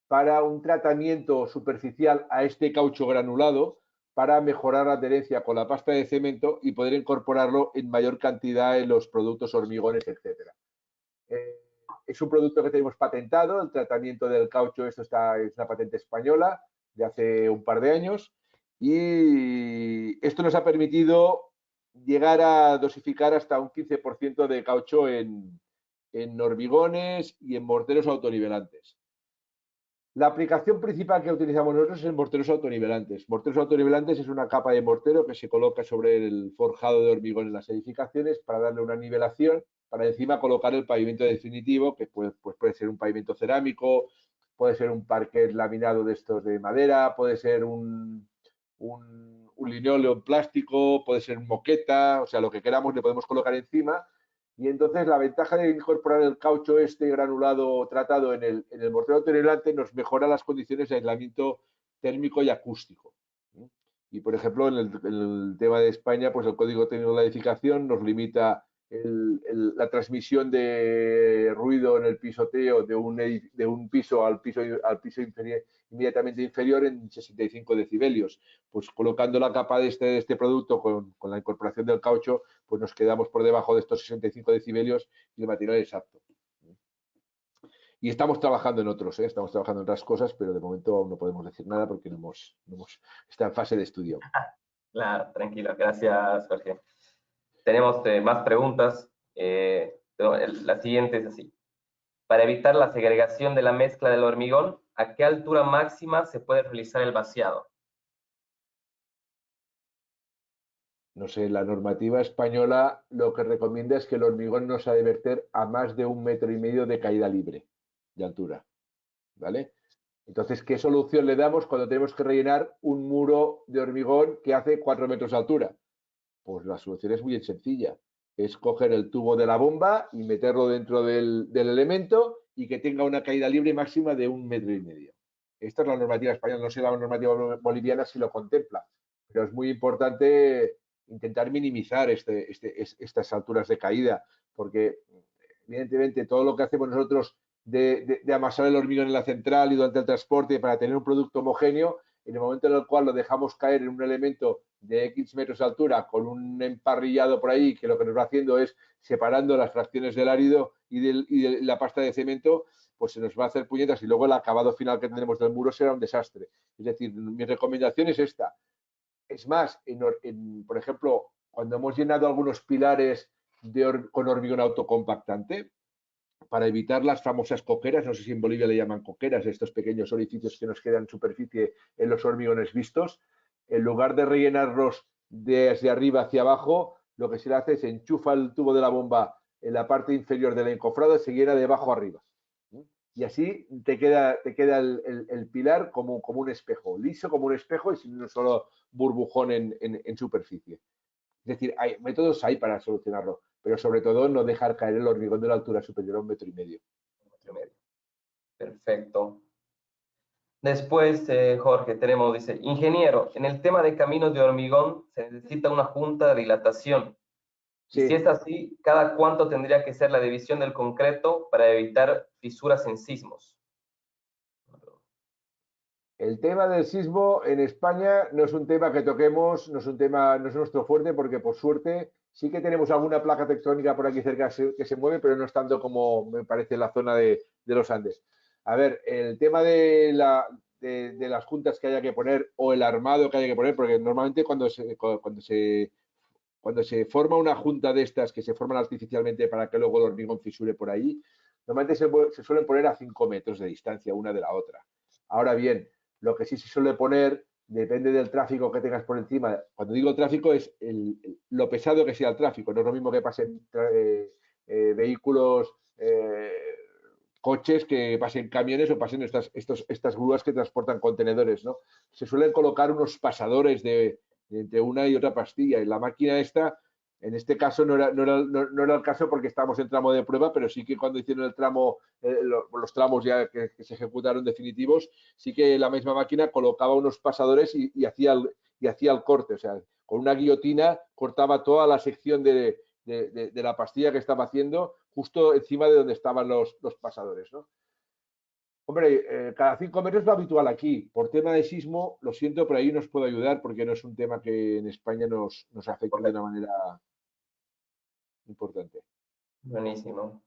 para un tratamiento superficial a este caucho granulado para mejorar la adherencia con la pasta de cemento y poder incorporarlo en mayor cantidad en los productos hormigones, etc. es un producto que tenemos patentado, el tratamiento del caucho, es una patente española de hace un par de años, y esto nos ha permitido llegar a dosificar hasta un 15% de caucho en hormigones y en morteros autonivelantes. La aplicación principal que utilizamos nosotros es en morteros autonivelantes. Morteros autonivelantes es una capa de mortero que se coloca sobre el forjado de hormigón en las edificaciones para darle una nivelación, para encima colocar el pavimento definitivo, que puede ser un pavimento cerámico, puede ser un parquet laminado de estos de madera, puede ser un linóleo en plástico, puede ser moqueta, o sea, lo que queramos le podemos colocar encima. Y entonces la ventaja de incorporar el caucho este granulado tratado en el mortero autonivelante nos mejora las condiciones de aislamiento térmico y acústico. Y por ejemplo, en el tema de España, pues el Código Técnico de la Edificación nos limita la transmisión de ruido en el pisoteo de un piso al piso inferior, inmediatamente inferior en 65 decibelios. Pues colocando la capa de este producto con la incorporación del caucho, pues nos quedamos por debajo de estos 65 decibelios y el material es apto. Y estamos trabajando en otros, estamos trabajando en otras cosas, pero de momento aún no podemos decir nada porque está en fase de estudio. Claro, tranquilo. Gracias, Jorge. Tenemos más preguntas. La siguiente es así. Para evitar la segregación de la mezcla del hormigón, ¿a qué altura máxima se puede realizar el vaciado? No sé, la normativa española lo que recomienda es que el hormigón no se ha de verter a más de 1,5 metros de caída libre de altura. ¿Vale? Entonces, ¿qué solución le damos cuando tenemos que rellenar un muro de hormigón que hace 4 metros de altura? Pues la solución es muy sencilla. Es coger el tubo de la bomba y meterlo dentro del elemento y que tenga una caída libre máxima de 1,5 metros. Esta es la normativa española. No sé la normativa boliviana si lo contempla, pero es muy importante intentar minimizar estas alturas de caída, porque evidentemente todo lo que hacemos nosotros de amasar el hormigón en la central y durante el transporte para tener un producto homogéneo, en el momento en el cual lo dejamos caer en un elemento de X metros de altura con un emparrillado por ahí, que lo que nos va haciendo es separando las fracciones del árido y de la pasta de cemento, pues se nos va a hacer puñetas y luego el acabado final que tendremos del muro será un desastre. Es decir, mi recomendación es esta. Es más, por ejemplo, cuando hemos llenado algunos pilares con hormigón autocompactante, para evitar las famosas coqueras, no sé si en Bolivia le llaman coqueras, estos pequeños orificios que nos quedan en superficie en los hormigones vistos, en lugar de rellenarlos desde arriba hacia abajo, lo que se le hace es enchufa el tubo de la bomba en la parte inferior del encofrado y se llena de abajo arriba. Y así te queda el pilar como un espejo, liso como un espejo y sin un solo burbujón en superficie. Es decir, hay métodos para solucionarlo, pero sobre todo no dejar caer el hormigón de la altura superior a 1,5 metros. Perfecto. Después, Jorge, dice, ingeniero, en el tema de caminos de hormigón se necesita una junta de dilatación. Sí. Y si es así, ¿cada cuánto tendría que ser la división del concreto para evitar fisuras en sismos? El tema del sismo en España no es un tema que toquemos, no es nuestro fuerte, porque por suerte sí que tenemos alguna placa tectónica por aquí cerca que se mueve, pero no es tanto como me parece la zona de los Andes. A ver, el tema de las juntas que haya que poner o el armado que haya que poner, porque normalmente cuando se forma una junta de estas que se forman artificialmente para que luego el hormigón fisure por ahí, normalmente se suelen poner a 5 metros de distancia una de la otra. Ahora bien, lo que sí se suele poner depende del tráfico que tengas por encima. Cuando digo tráfico es lo pesado que sea el tráfico. No es lo mismo que pasen vehículos, coches, que pasen camiones o pasen estas grúas que transportan contenedores, ¿no? Se suelen colocar unos pasadores entre una y otra pastilla. En la máquina esta, en este caso no era el caso porque estábamos en tramo de prueba, pero sí que cuando hicieron el tramo, los tramos ya que se ejecutaron definitivos, sí que la misma máquina colocaba unos pasadores y hacía el corte. O sea, con una guillotina cortaba toda la sección de la pastilla que estaba haciendo justo encima de donde estaban los pasadores, ¿no? Hombre, cada 5 metros es lo habitual aquí. Por tema de sismo, lo siento, pero ahí nos puedo ayudar porque no es un tema que en España nos afecte de una manera importante. Buenísimo.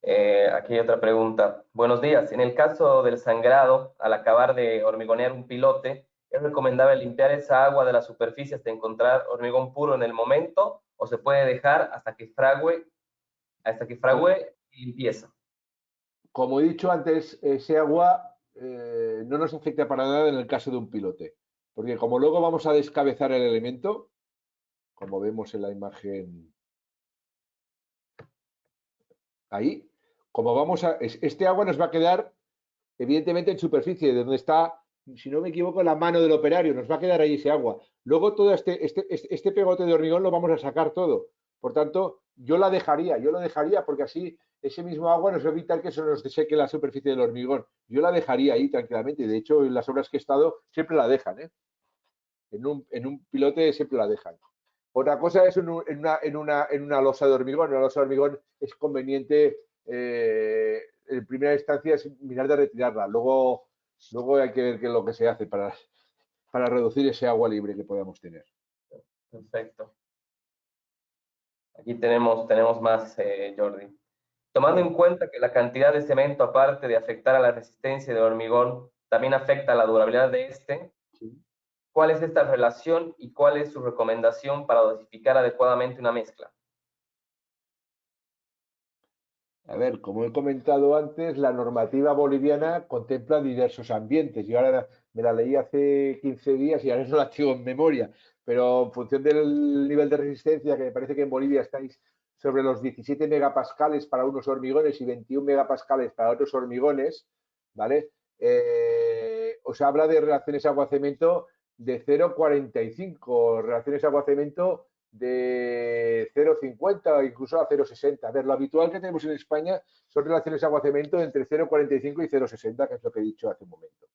Aquí hay otra pregunta. Buenos días. En el caso del sangrado, al acabar de hormigonear un pilote, ¿es recomendable limpiar esa agua de la superficie hasta encontrar hormigón puro en el momento o se puede dejar hasta que frague y limpieza? Como he dicho antes, ese agua no nos afecta para nada en el caso de un pilote, porque como luego vamos a descabezar el elemento, como vemos en la imagen ahí, como vamos a, este agua nos va a quedar evidentemente en superficie, de donde está, si no me equivoco, la mano del operario, nos va a quedar ahí ese agua. Luego todo este pegote de hormigón lo vamos a sacar todo. Por tanto, yo lo dejaría porque así ese mismo agua nos va a evitar que se nos deseque la superficie del hormigón. Yo la dejaría ahí tranquilamente. De hecho, en las obras que he estado siempre la dejan, ¿eh? En un pilote siempre la dejan. Otra cosa es en una losa de hormigón. En una losa de hormigón es conveniente, en primera instancia, es mirar de retirarla. Luego hay que ver qué es lo que se hace para reducir ese agua libre que podamos tener. Perfecto. Aquí tenemos más, Jordi. Tomando en cuenta que la cantidad de cemento, aparte de afectar a la resistencia del hormigón, también afecta a la durabilidad de este, Sí. ¿cuál es esta relación y cuál es su recomendación para dosificar adecuadamente una mezcla? A ver, como he comentado antes, la normativa boliviana contempla diversos ambientes. Yo ahora me la leí hace 15 días y ahora no la tengo en memoria, pero en función del nivel de resistencia, que me parece que en Bolivia estáis sobre los 17 megapascales para unos hormigones y 21 megapascales para otros hormigones, ¿vale? Os habla de relaciones agua-cemento de 0,45, relaciones agua-cemento de 0,50 incluso a 0,60. A ver, lo habitual que tenemos en España son relaciones agua-cemento entre 0,45 y 0,60, que es lo que he dicho hace un momento.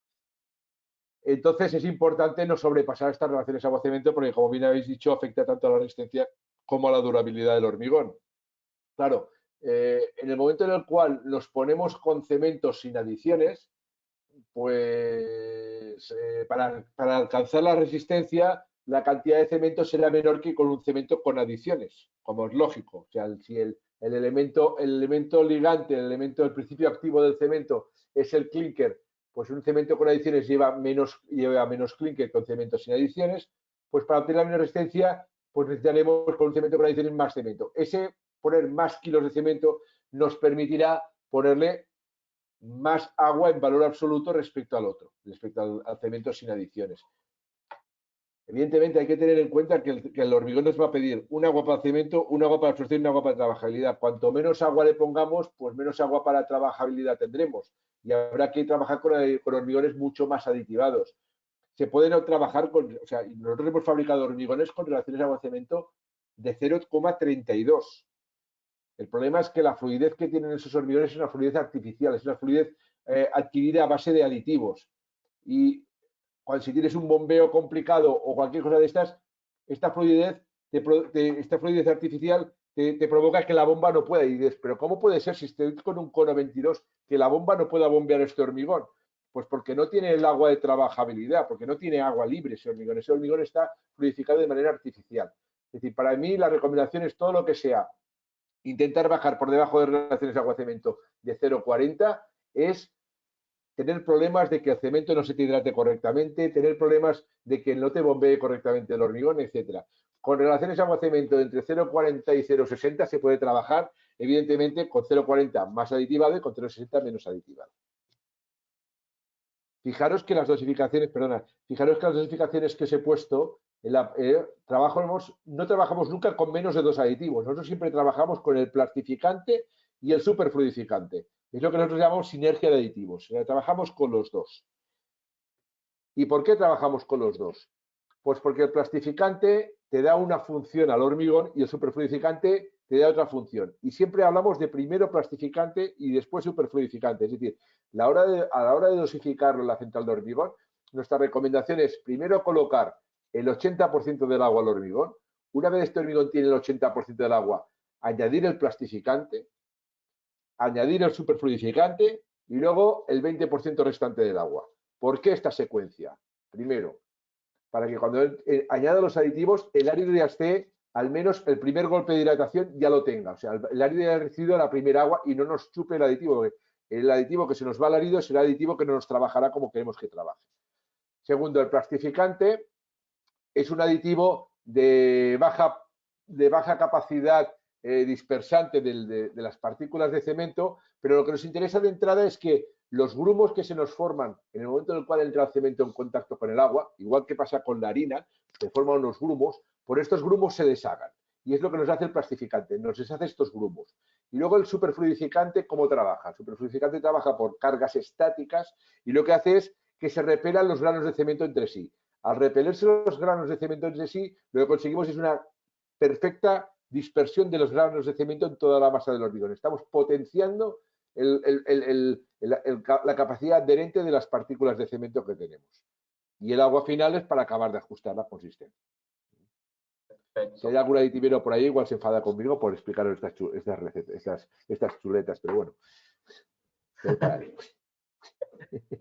Entonces es importante no sobrepasar estas relaciones agua-cemento porque, como bien habéis dicho, afecta tanto a la resistencia como a la durabilidad del hormigón. Claro, en el momento en el cual nos ponemos con cementos sin adiciones, pues para alcanzar la resistencia, la cantidad de cemento será menor que con un cemento con adiciones, como es lógico. O sea, si el elemento ligante, el elemento del principio activo del cemento es el clinker, pues un cemento con adiciones lleva menos clinker que un cemento sin adiciones, pues para obtener la menor resistencia, pues necesitaremos con un cemento con adiciones más cemento. Ese poner más kilos de cemento nos permitirá ponerle más agua en valor absoluto respecto al otro, respecto al cemento sin adiciones. Evidentemente hay que tener en cuenta que el hormigón nos va a pedir un agua para cemento, un agua para absorción y un agua para trabajabilidad. Cuanto menos agua le pongamos, pues menos agua para trabajabilidad tendremos. Y habrá que trabajar con hormigones mucho más aditivados. Se pueden trabajar con, o sea, nosotros hemos fabricado hormigones con relaciones agua-cemento de 0,32. El problema es que la fluidez que tienen esos hormigones es una fluidez artificial, es una fluidez adquirida a base de aditivos. Y si tienes un bombeo complicado o cualquier cosa de estas, esta fluidez artificial te provoca que la bomba no pueda. Y dices, pero ¿cómo puede ser si estoy con un cono 22 que la bomba no pueda bombear este hormigón? Pues porque no tiene el agua de trabajabilidad, porque no tiene agua libre ese hormigón. Ese hormigón está fluidificado de manera artificial. Es decir, para mí la recomendación es todo lo que sea intentar bajar por debajo de relaciones agua-cemento de 0,40 es tener problemas de que el cemento no se te hidrate correctamente, tener problemas de que no te bombee correctamente el hormigón, etcétera. Con relaciones agua-cemento entre 0,40 y 0,60 se puede trabajar, evidentemente, con 0,40 más aditivado y con 0,60 menos aditivado. Fijaros que las dosificaciones que os he puesto, no trabajamos nunca con menos de 2 aditivos. Nosotros siempre trabajamos con el plastificante y el superfluidificante. Es lo que nosotros llamamos sinergia de aditivos. Trabajamos con los dos. ¿Y por qué trabajamos con los dos? Pues porque el plastificante te da una función al hormigón y el superfluidificante te da otra función. Y siempre hablamos de primero plastificante y después superfluidificante. Es decir, a la hora de dosificarlo en la central de hormigón, nuestra recomendación es primero colocar el 80% del agua al hormigón. Una vez este hormigón tiene el 80% del agua, añadir el plastificante, añadir el superfluidificante y luego el 20% restante del agua. ¿Por qué esta secuencia? Primero, para que cuando añada los aditivos, el árido ya esté al menos el primer golpe de hidratación ya lo tenga. O sea, el árido ya ha recibido la primera agua y no nos chupe el aditivo. El aditivo que se nos va al árido será el aditivo que no nos trabajará como queremos que trabaje. Segundo, el plastificante es un aditivo de baja capacidad dispersante de las partículas de cemento, pero lo que nos interesa de entrada es que los grumos que se nos forman en el momento en el cual entra el cemento en contacto con el agua, igual que pasa con la harina, se forman unos grumos, por estos grumos se deshagan. Y es lo que nos hace el plastificante, nos deshace estos grumos. Y luego el superfluidificante, ¿cómo trabaja? El superfluidificante trabaja por cargas estáticas y lo que hace es que se repelan los granos de cemento entre sí. Al repelerse los granos de cemento entre sí, lo que conseguimos es una perfecta dispersión de los granos de cemento en toda la masa del hormigón. Estamos potenciando la capacidad adherente de las partículas de cemento que tenemos. Y el agua final es para acabar de ajustar la consistencia. Perfecto. Si hay algún aditivero por ahí, igual se enfada conmigo por explicaros estas chuletas, pero bueno.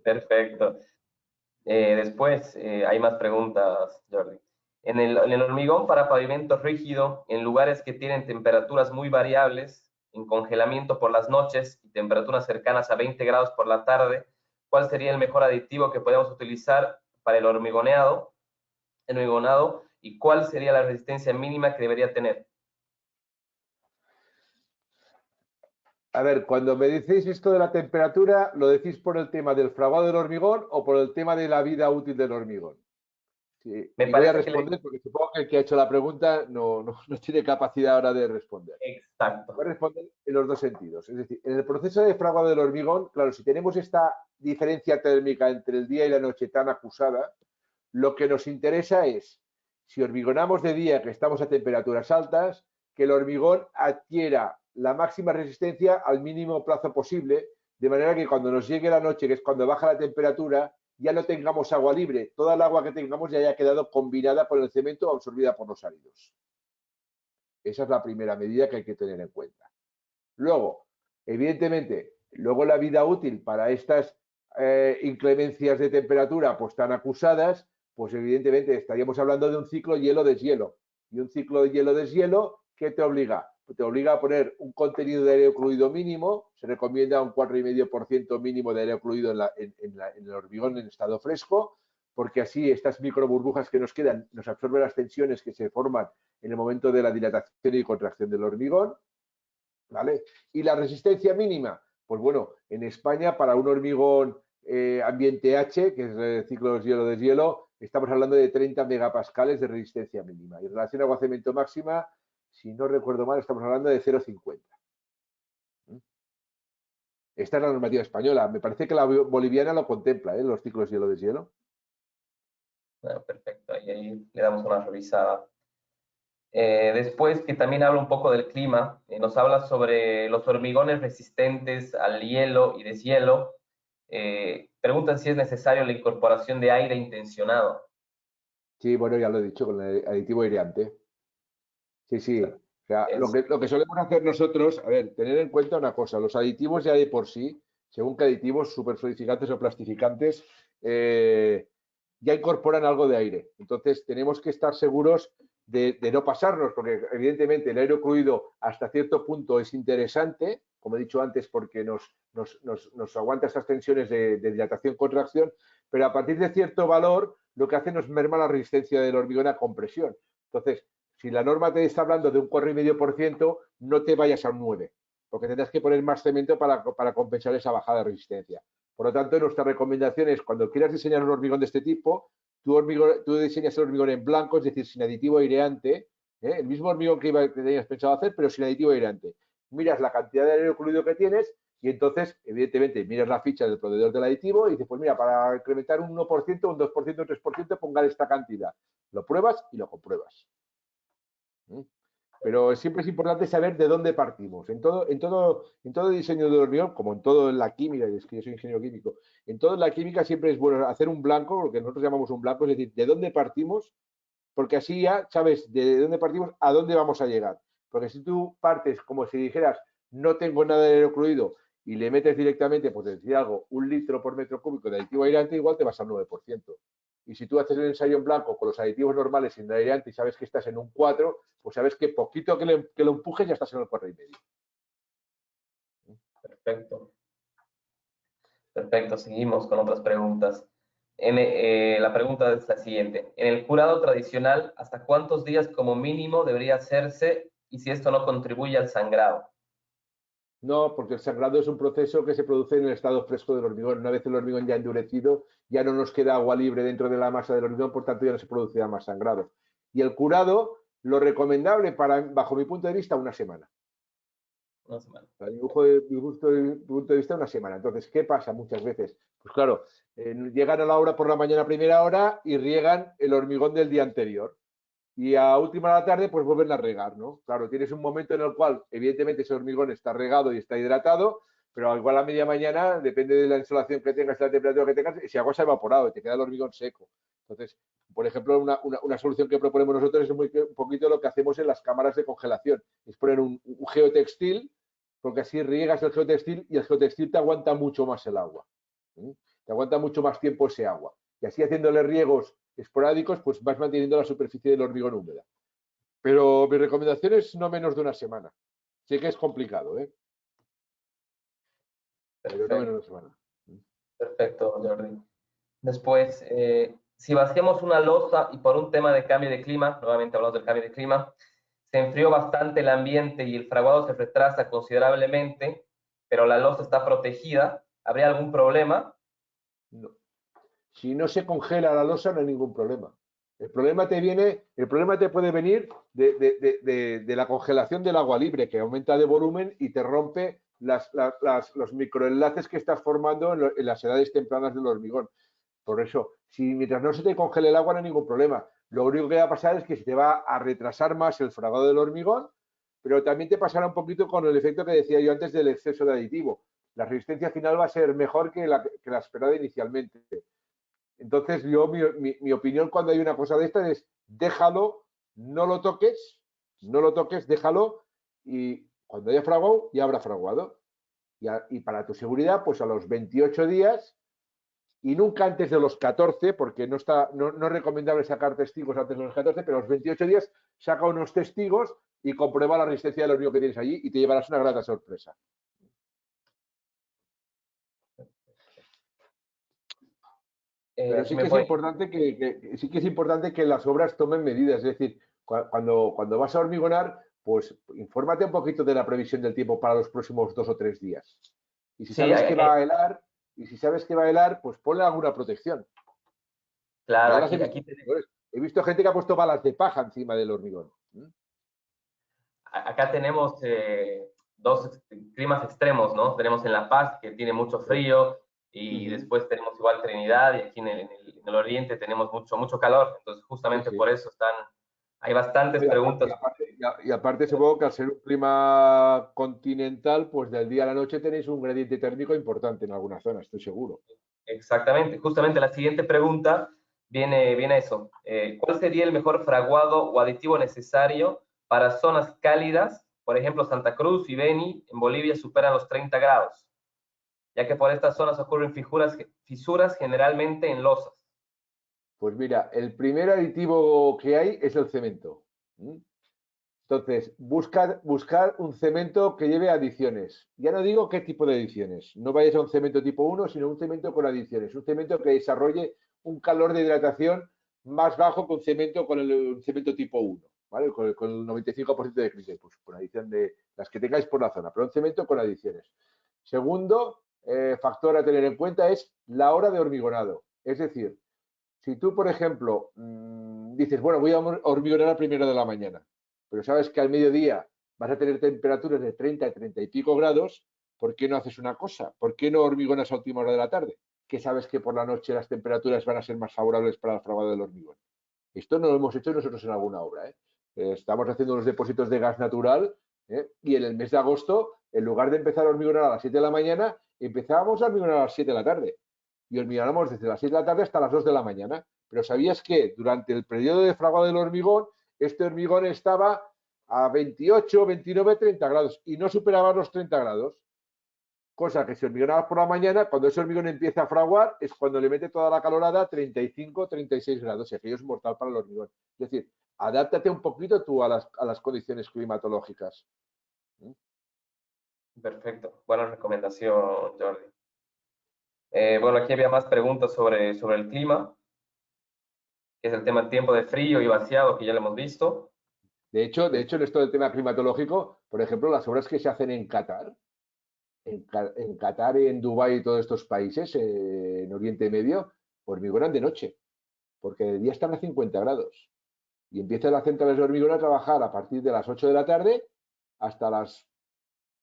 Perfecto. Después, hay más preguntas, Jordi. En el hormigón para pavimento rígido, en lugares que tienen temperaturas muy variables, en congelamiento por las noches y temperaturas cercanas a 20 grados por la tarde, ¿cuál sería el mejor aditivo que podemos utilizar para el hormigonado y cuál sería la resistencia mínima que debería tener? A ver, cuando me decís esto de la temperatura, ¿lo decís por el tema del fraguado del hormigón o por el tema de la vida útil del hormigón? Sí, y voy a responder porque supongo que el que ha hecho la pregunta no tiene capacidad ahora de responder. Exacto. Voy a responder en los dos sentidos. Es decir, en el proceso de fraguado del hormigón, claro, si tenemos esta diferencia térmica entre el día y la noche tan acusada, lo que nos interesa es, si hormigonamos de día que estamos a temperaturas altas, que el hormigón adquiera la máxima resistencia al mínimo plazo posible, de manera que cuando nos llegue la noche, que es cuando baja la temperatura, ya no tengamos agua libre. Toda el agua que tengamos ya haya quedado combinada con el cemento o absorbida por los áridos. Esa es la primera medida que hay que tener en cuenta. Luego, evidentemente, la vida útil para estas inclemencias de temperatura pues tan acusadas, pues evidentemente estaríamos hablando de un ciclo hielo-deshielo. Y un ciclo de hielo-deshielo, ¿qué te obliga? Te obliga a poner un contenido de aire ocluido mínimo, se recomienda un 4,5% mínimo de aire ocluido en el hormigón en estado fresco, porque así estas microburbujas que nos quedan nos absorben las tensiones que se forman en el momento de la dilatación y contracción del hormigón, ¿vale? Y la resistencia mínima, pues bueno, en España para un hormigón ambiente H, que es el ciclo de hielo-deshielo, estamos hablando de 30 megapascales de resistencia mínima. Y en relación a agua-cemento máxima, si no recuerdo mal, estamos hablando de 0,50. Esta es la normativa española. Me parece que la boliviana lo contempla, los ciclos hielo-deshielo. Bueno, perfecto, ahí le damos una revisada. Después, que también habla un poco del clima, nos habla sobre los hormigones resistentes al hielo y deshielo. Preguntan si es necesario la incorporación de aire intencionado. Sí, bueno, ya lo he dicho, con el aditivo aireante. Sí, sí. O sea, lo que solemos hacer nosotros, a ver, tener en cuenta una cosa, los aditivos ya de por sí, según qué aditivos, superfluidificantes o plastificantes, ya incorporan algo de aire. Entonces, tenemos que estar seguros de no pasarnos, porque evidentemente el aire ocluido hasta cierto punto es interesante, como he dicho antes, porque nos aguanta estas tensiones de dilatación-contracción, pero a partir de cierto valor, lo que hace nos merma la resistencia del hormigón a compresión. Entonces, si la norma te está hablando de un 4,5%, no te vayas a un 9%, porque tendrás que poner más cemento para compensar esa bajada de resistencia. Por lo tanto, nuestra recomendación es, cuando quieras diseñar un hormigón de este tipo, tú diseñas el hormigón en blanco, es decir, sin aditivo aireante, el mismo hormigón que tenías pensado hacer, pero sin aditivo aireante. Miras la cantidad de aire ocluido que tienes y entonces, evidentemente, miras la ficha del proveedor del aditivo y dices, pues mira, para incrementar un 1%, un 2%, un 3%, pongan esta cantidad. Lo pruebas y lo compruebas. Pero siempre es importante saber de dónde partimos. En todo diseño de hormigón, como en todo en la química, y es que yo soy ingeniero químico, en todo en la química siempre es bueno hacer un blanco, lo que nosotros llamamos un blanco, es decir, de dónde partimos, porque así ya sabes de dónde partimos, a dónde vamos a llegar. Porque si tú partes como si dijeras, no tengo nada de aire ocluido, y le metes directamente, pues decir algo, 1 litro por metro cúbico de aditivo aireante, igual te vas al 9%. Y si tú haces el ensayo en blanco con los aditivos normales sin aireante y sabes que estás en un 4, pues sabes que poquito que lo empujes ya estás en el 4,5. Perfecto. Perfecto, seguimos con otras preguntas. La pregunta es la siguiente. En el curado tradicional, ¿hasta cuántos días como mínimo debería hacerse y si esto no contribuye al sangrado? No, porque el sangrado es un proceso que se produce en el estado fresco del hormigón. Una vez el hormigón ya ha endurecido, ya no nos queda agua libre dentro de la masa del hormigón, por tanto ya no se producirá más sangrado. Y el curado, lo recomendable bajo mi punto de vista, una semana. Una semana. Para mi punto de vista, una semana. Entonces, ¿qué pasa muchas veces? Pues claro, llegan a la hora por la mañana a primera hora y riegan el hormigón del día anterior. Y a última de la tarde, pues vuelven a regar, ¿no? Claro, tienes un momento en el cual, evidentemente, ese hormigón está regado y está hidratado, pero igual a media mañana, depende de la insolación que tengas, la temperatura que tengas, ese agua se ha evaporado y te queda el hormigón seco. Entonces, por ejemplo, una solución que proponemos nosotros es un poquito lo que hacemos en las cámaras de congelación, es poner un geotextil, porque así riegas el geotextil y el geotextil te aguanta mucho más el agua. Te aguanta mucho más tiempo ese agua. Y así haciéndole riegos esporádicos, pues vas manteniendo la superficie del hormigón húmeda. Pero mi recomendación es no menos de una semana. Sé que es complicado, ¿eh? Pero no menos de una semana. Perfecto, Jordi. Después, si vaciamos una losa y por un tema de cambio de clima, nuevamente hablamos del cambio de clima, se enfrió bastante el ambiente y el fraguado se retrasa considerablemente, pero la losa está protegida, ¿habría algún problema? No. Si no se congela la losa, no hay ningún problema. El problema te puede venir de la congelación del agua libre, que aumenta de volumen y te rompe los microenlaces que estás formando en las edades tempranas del hormigón. Por eso, si mientras no se te congele el agua, no hay ningún problema. Lo único que va a pasar es que se te va a retrasar más el fragado del hormigón, pero también te pasará un poquito con el efecto que decía yo antes del exceso de aditivo. La resistencia final va a ser mejor que la esperada inicialmente. Entonces, mi opinión cuando hay una cosa de esta es déjalo, no lo toques, déjalo y cuando haya fraguado, ya habrá fraguado. Y para tu seguridad, pues a los 28 días y nunca antes de los 14, porque no es recomendable sacar testigos antes de los 14, pero a los 28 días saca unos testigos y comprueba la resistencia del hormigón que tienes allí y te llevarás una grata sorpresa. Pero sí que es importante que las obras tomen medidas. Es decir, cuando vas a hormigonar, pues infórmate un poquito de la previsión del tiempo para los próximos 2 o 3 días. Y si sabes que va a helar, pues ponle alguna protección. Claro, he visto gente que ha puesto balas de paja encima del hormigón. Acá tenemos dos climas extremos, ¿no? Tenemos en La Paz, que tiene mucho frío, y después tenemos igual Trinidad, y aquí en el oriente tenemos mucho calor. Entonces, justamente por eso hay bastantes preguntas. Y aparte, supongo que al ser un clima continental, pues del día a la noche tenéis un gradiente térmico importante en algunas zonas, estoy seguro. Exactamente. Justamente la siguiente pregunta viene a eso. ¿Cuál sería el mejor fraguado o aditivo necesario para zonas cálidas? Por ejemplo, Santa Cruz y Beni en Bolivia superan los 30 grados, ya que por estas zonas ocurren fisuras generalmente en losas. Pues mira, el primer aditivo que hay es el cemento. Entonces, buscar un cemento que lleve adiciones. Ya no digo qué tipo de adiciones. No vayas a un cemento tipo 1, sino un cemento con adiciones. Un cemento que desarrolle un calor de hidratación más bajo que un cemento con el cemento tipo 1, ¿vale? Con el 95% de críter, pues por adición de las que tengáis por la zona, pero un cemento con adiciones. Segundo factor a tener en cuenta es la hora de hormigonado. Es decir, si tú, por ejemplo, dices, bueno, voy a hormigonar a primera de la mañana, pero sabes que al mediodía vas a tener temperaturas de 30 y pico grados, ¿por qué no haces una cosa? ¿Por qué no hormigonas a última hora de la tarde? Que sabes que por la noche las temperaturas van a ser más favorables para el fragado del hormigón. Esto no lo hemos hecho nosotros en alguna obra. Estamos haciendo unos depósitos de gas natural y en el mes de agosto, en lugar de empezar a hormigonar a las 7 de la mañana, empezábamos a hormigonar a las 7 de la tarde. Y hormigonamos desde las 6 de la tarde hasta las 2 de la mañana. Pero ¿sabías que durante el periodo de fragado del hormigón, este hormigón estaba a 28, 29, 30 grados y no superaba los 30 grados? Cosa que si hormigonabas por la mañana, cuando ese hormigón empieza a fraguar, es cuando le mete toda la calorada a 35, 36 grados, y aquello es mortal para el hormigón. Es decir, adáptate un poquito tú a las condiciones climatológicas. Perfecto, buena recomendación, Jordi. Bueno, aquí había más preguntas sobre el clima, que es el tema del tiempo de frío y vaciado, que ya lo hemos visto. De hecho, en esto del tema climatológico, por ejemplo, las obras que se hacen en Qatar, en Qatar y en Dubái y todos estos países, en Oriente Medio, hormigonan de noche, porque de día están a 50 grados. Y empiezan las centrales de hormigón a trabajar a partir de las 8 de la tarde hasta las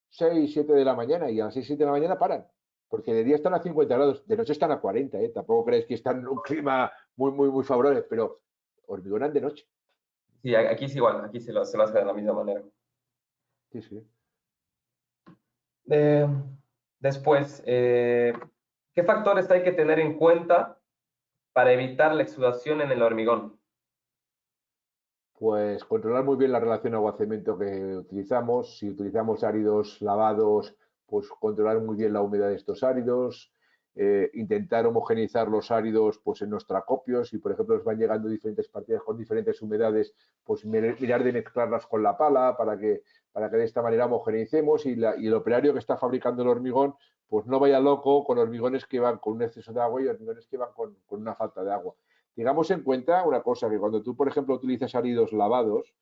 6, 7 de la mañana, y a las 6, 7 de la mañana paran, porque de día están a 50 grados, de noche están a 40, ¿eh? Tampoco crees que están en un clima muy favorable, pero hormigonan de noche. Sí, aquí es igual, aquí se lo hace de la misma manera. Sí, sí. Después, ¿qué factores hay que tener en cuenta para evitar la exudación en el hormigón? Pues controlar muy bien la relación agua-cemento que utilizamos. Si utilizamos áridos lavados, pues controlar muy bien la humedad de estos áridos. Intentar homogeneizar los áridos pues en nuestro acopio. Si por ejemplo nos van llegando diferentes partidas con diferentes humedades, pues mirar de mezclarlas con la pala para que de esta manera homogeneicemos y el operario que está fabricando el hormigón pues no vaya loco con hormigones que van con un exceso de agua y hormigones que van con una falta de agua. Tengamos en cuenta una cosa, que cuando tú, por ejemplo, utilizas áridos lavados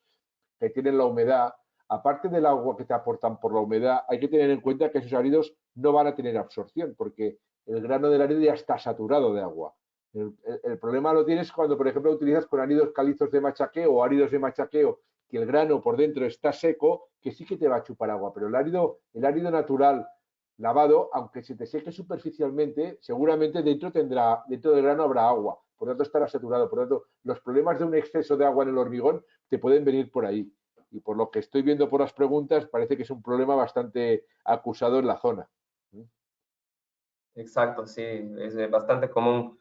que tienen la humedad, aparte del agua que te aportan por la humedad, hay que tener en cuenta que esos áridos no van a tener absorción, porque el grano del árido ya está saturado de agua. El problema lo tienes cuando, por ejemplo, utilizas con áridos calizos de machaqueo o áridos de machaqueo, que el grano por dentro está seco, que sí que te va a chupar agua, pero el árido natural lavado, aunque se te seque superficialmente, seguramente dentro del grano habrá agua, por lo tanto estará saturado. Por lo tanto, los problemas de un exceso de agua en el hormigón te pueden venir por ahí. Y por lo que estoy viendo por las preguntas, parece que es un problema bastante acusado en la zona. Exacto, sí, es bastante común.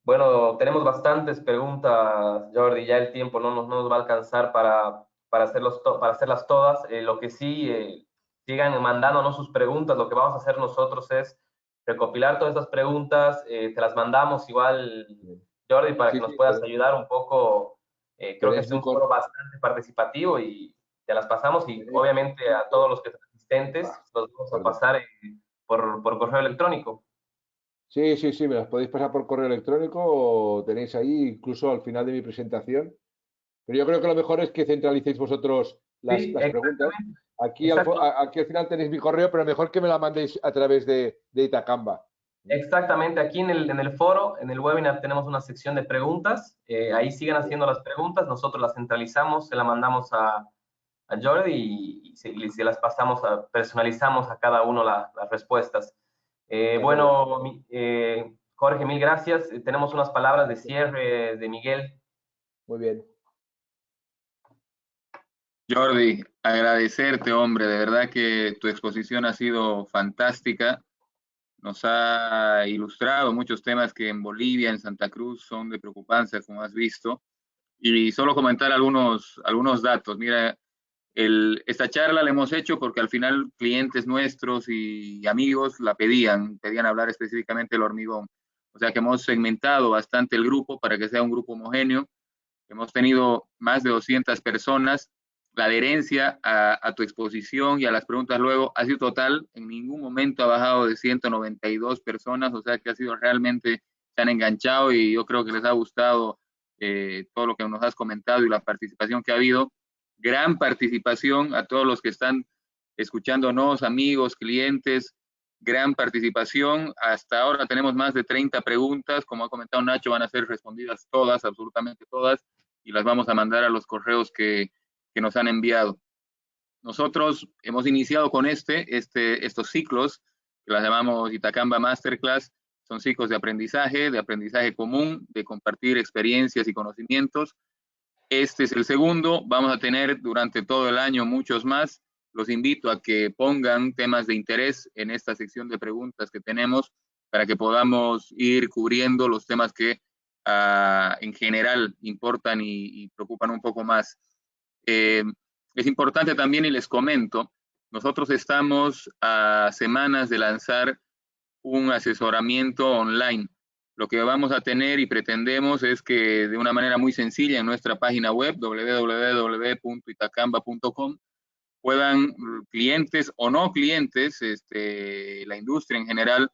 Bueno, tenemos bastantes preguntas, Jordi, ya el tiempo no nos va a alcanzar para hacerlas todas. Lo que sí, sigan mandándonos sus preguntas. Lo que vamos a hacer nosotros es recopilar todas estas preguntas, te las mandamos igual, Jordi, para que Sí, nos sí, puedas ayudar un poco. Creo que tenéis es mi un foro bastante participativo y te las pasamos y obviamente a todos los que están asistentes los vamos a pasar por correo electrónico. Sí, sí, sí, me las podéis pasar por correo electrónico o tenéis ahí incluso al final de mi presentación. Pero yo creo que lo mejor es que centralicéis vosotros Sí, las preguntas. exactamente. Aquí Exacto, aquí al final tenéis mi correo, pero mejor que me la mandéis a través de Itacamba. exactamente. Aquí en el foro, en el webinar, tenemos una sección de preguntas. Ahí siguen haciendo las preguntas. Nosotros las centralizamos, se las mandamos a Jordi y se las pasamos, personalizamos a cada uno las respuestas. De acuerdo. Bueno, Jorge, mil gracias. Tenemos unas palabras de cierre de Miguel. Muy bien. Jordi, agradecerte, hombre, de verdad que tu exposición ha sido fantástica. Nos ha ilustrado muchos temas que en Bolivia, en Santa Cruz, son de preocupancia, como has visto. Y solo comentar algunos datos. Mira, esta charla la hemos hecho porque al final clientes nuestros y amigos la pedían hablar específicamente del hormigón. O sea que hemos segmentado bastante el grupo para que sea un grupo homogéneo. Hemos tenido más de 200 personas. La adherencia a tu exposición y a las preguntas luego ha sido total. En ningún momento ha bajado de 192 personas. O sea que ha sido realmente, se han enganchado y yo creo que les ha gustado todo lo que nos has comentado y la participación que ha habido. Gran participación a todos los que están escuchándonos, amigos, clientes, gran participación. Hasta ahora tenemos más de 30 preguntas. Como ha comentado Nacho, van a ser respondidas todas, absolutamente todas, y las vamos a mandar a los correos que nos han enviado. Nosotros hemos iniciado con estos ciclos, que las llamamos Itacamba Masterclass. Son ciclos de aprendizaje común, de compartir experiencias y conocimientos. Este es el segundo. Vamos a tener durante todo el año muchos más. Los invito a que pongan temas de interés en esta sección de preguntas que tenemos para que podamos ir cubriendo los temas que en general importan y preocupan un poco más. Es importante también, y les comento, nosotros estamos a semanas de lanzar un asesoramiento online. Lo que vamos a tener y pretendemos es que de una manera muy sencilla en nuestra página web www.itacamba.com puedan clientes o no clientes, la industria en general,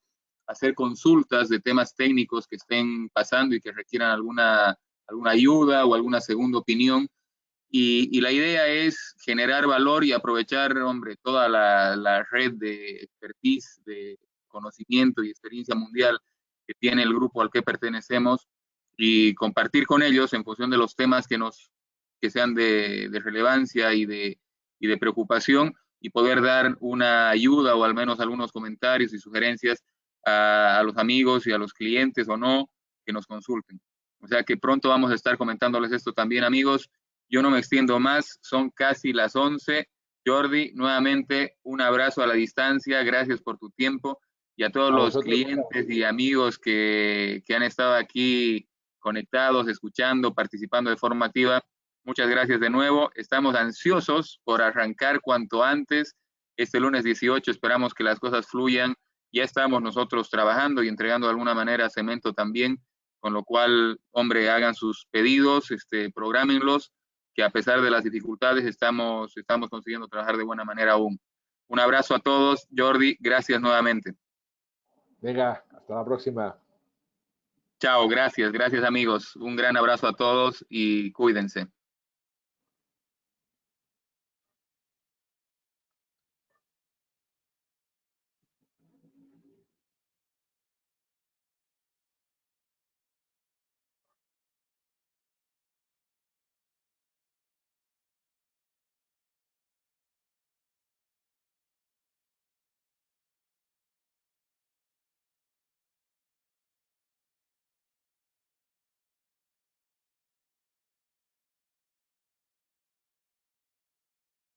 hacer consultas de temas técnicos que estén pasando y que requieran alguna ayuda o alguna segunda opinión. Y la idea es generar valor y aprovechar, hombre, toda la red de expertise, de conocimiento y experiencia mundial que tiene el grupo al que pertenecemos y compartir con ellos en función de los temas que sean de relevancia y de preocupación, y poder dar una ayuda o al menos algunos comentarios y sugerencias a los amigos y a los clientes o no que nos consulten. O sea que pronto vamos a estar comentándoles esto también, amigos. Yo no me extiendo más, son casi las 11. Jordi, nuevamente un abrazo a la distancia, gracias por tu tiempo, y a todos los clientes y amigos que han estado aquí conectados, escuchando, participando de forma activa. Muchas gracias de nuevo. Estamos ansiosos por arrancar cuanto antes. Este lunes 18 esperamos que las cosas fluyan. Ya estamos nosotros trabajando y entregando de alguna manera cemento también, con lo cual, hombre, hagan sus pedidos, prográmenlos, que a pesar de las dificultades estamos consiguiendo trabajar de buena manera aún. Un abrazo a todos. Jordi, gracias nuevamente. Venga, hasta la próxima. Chao, gracias amigos. Un gran abrazo a todos y cuídense.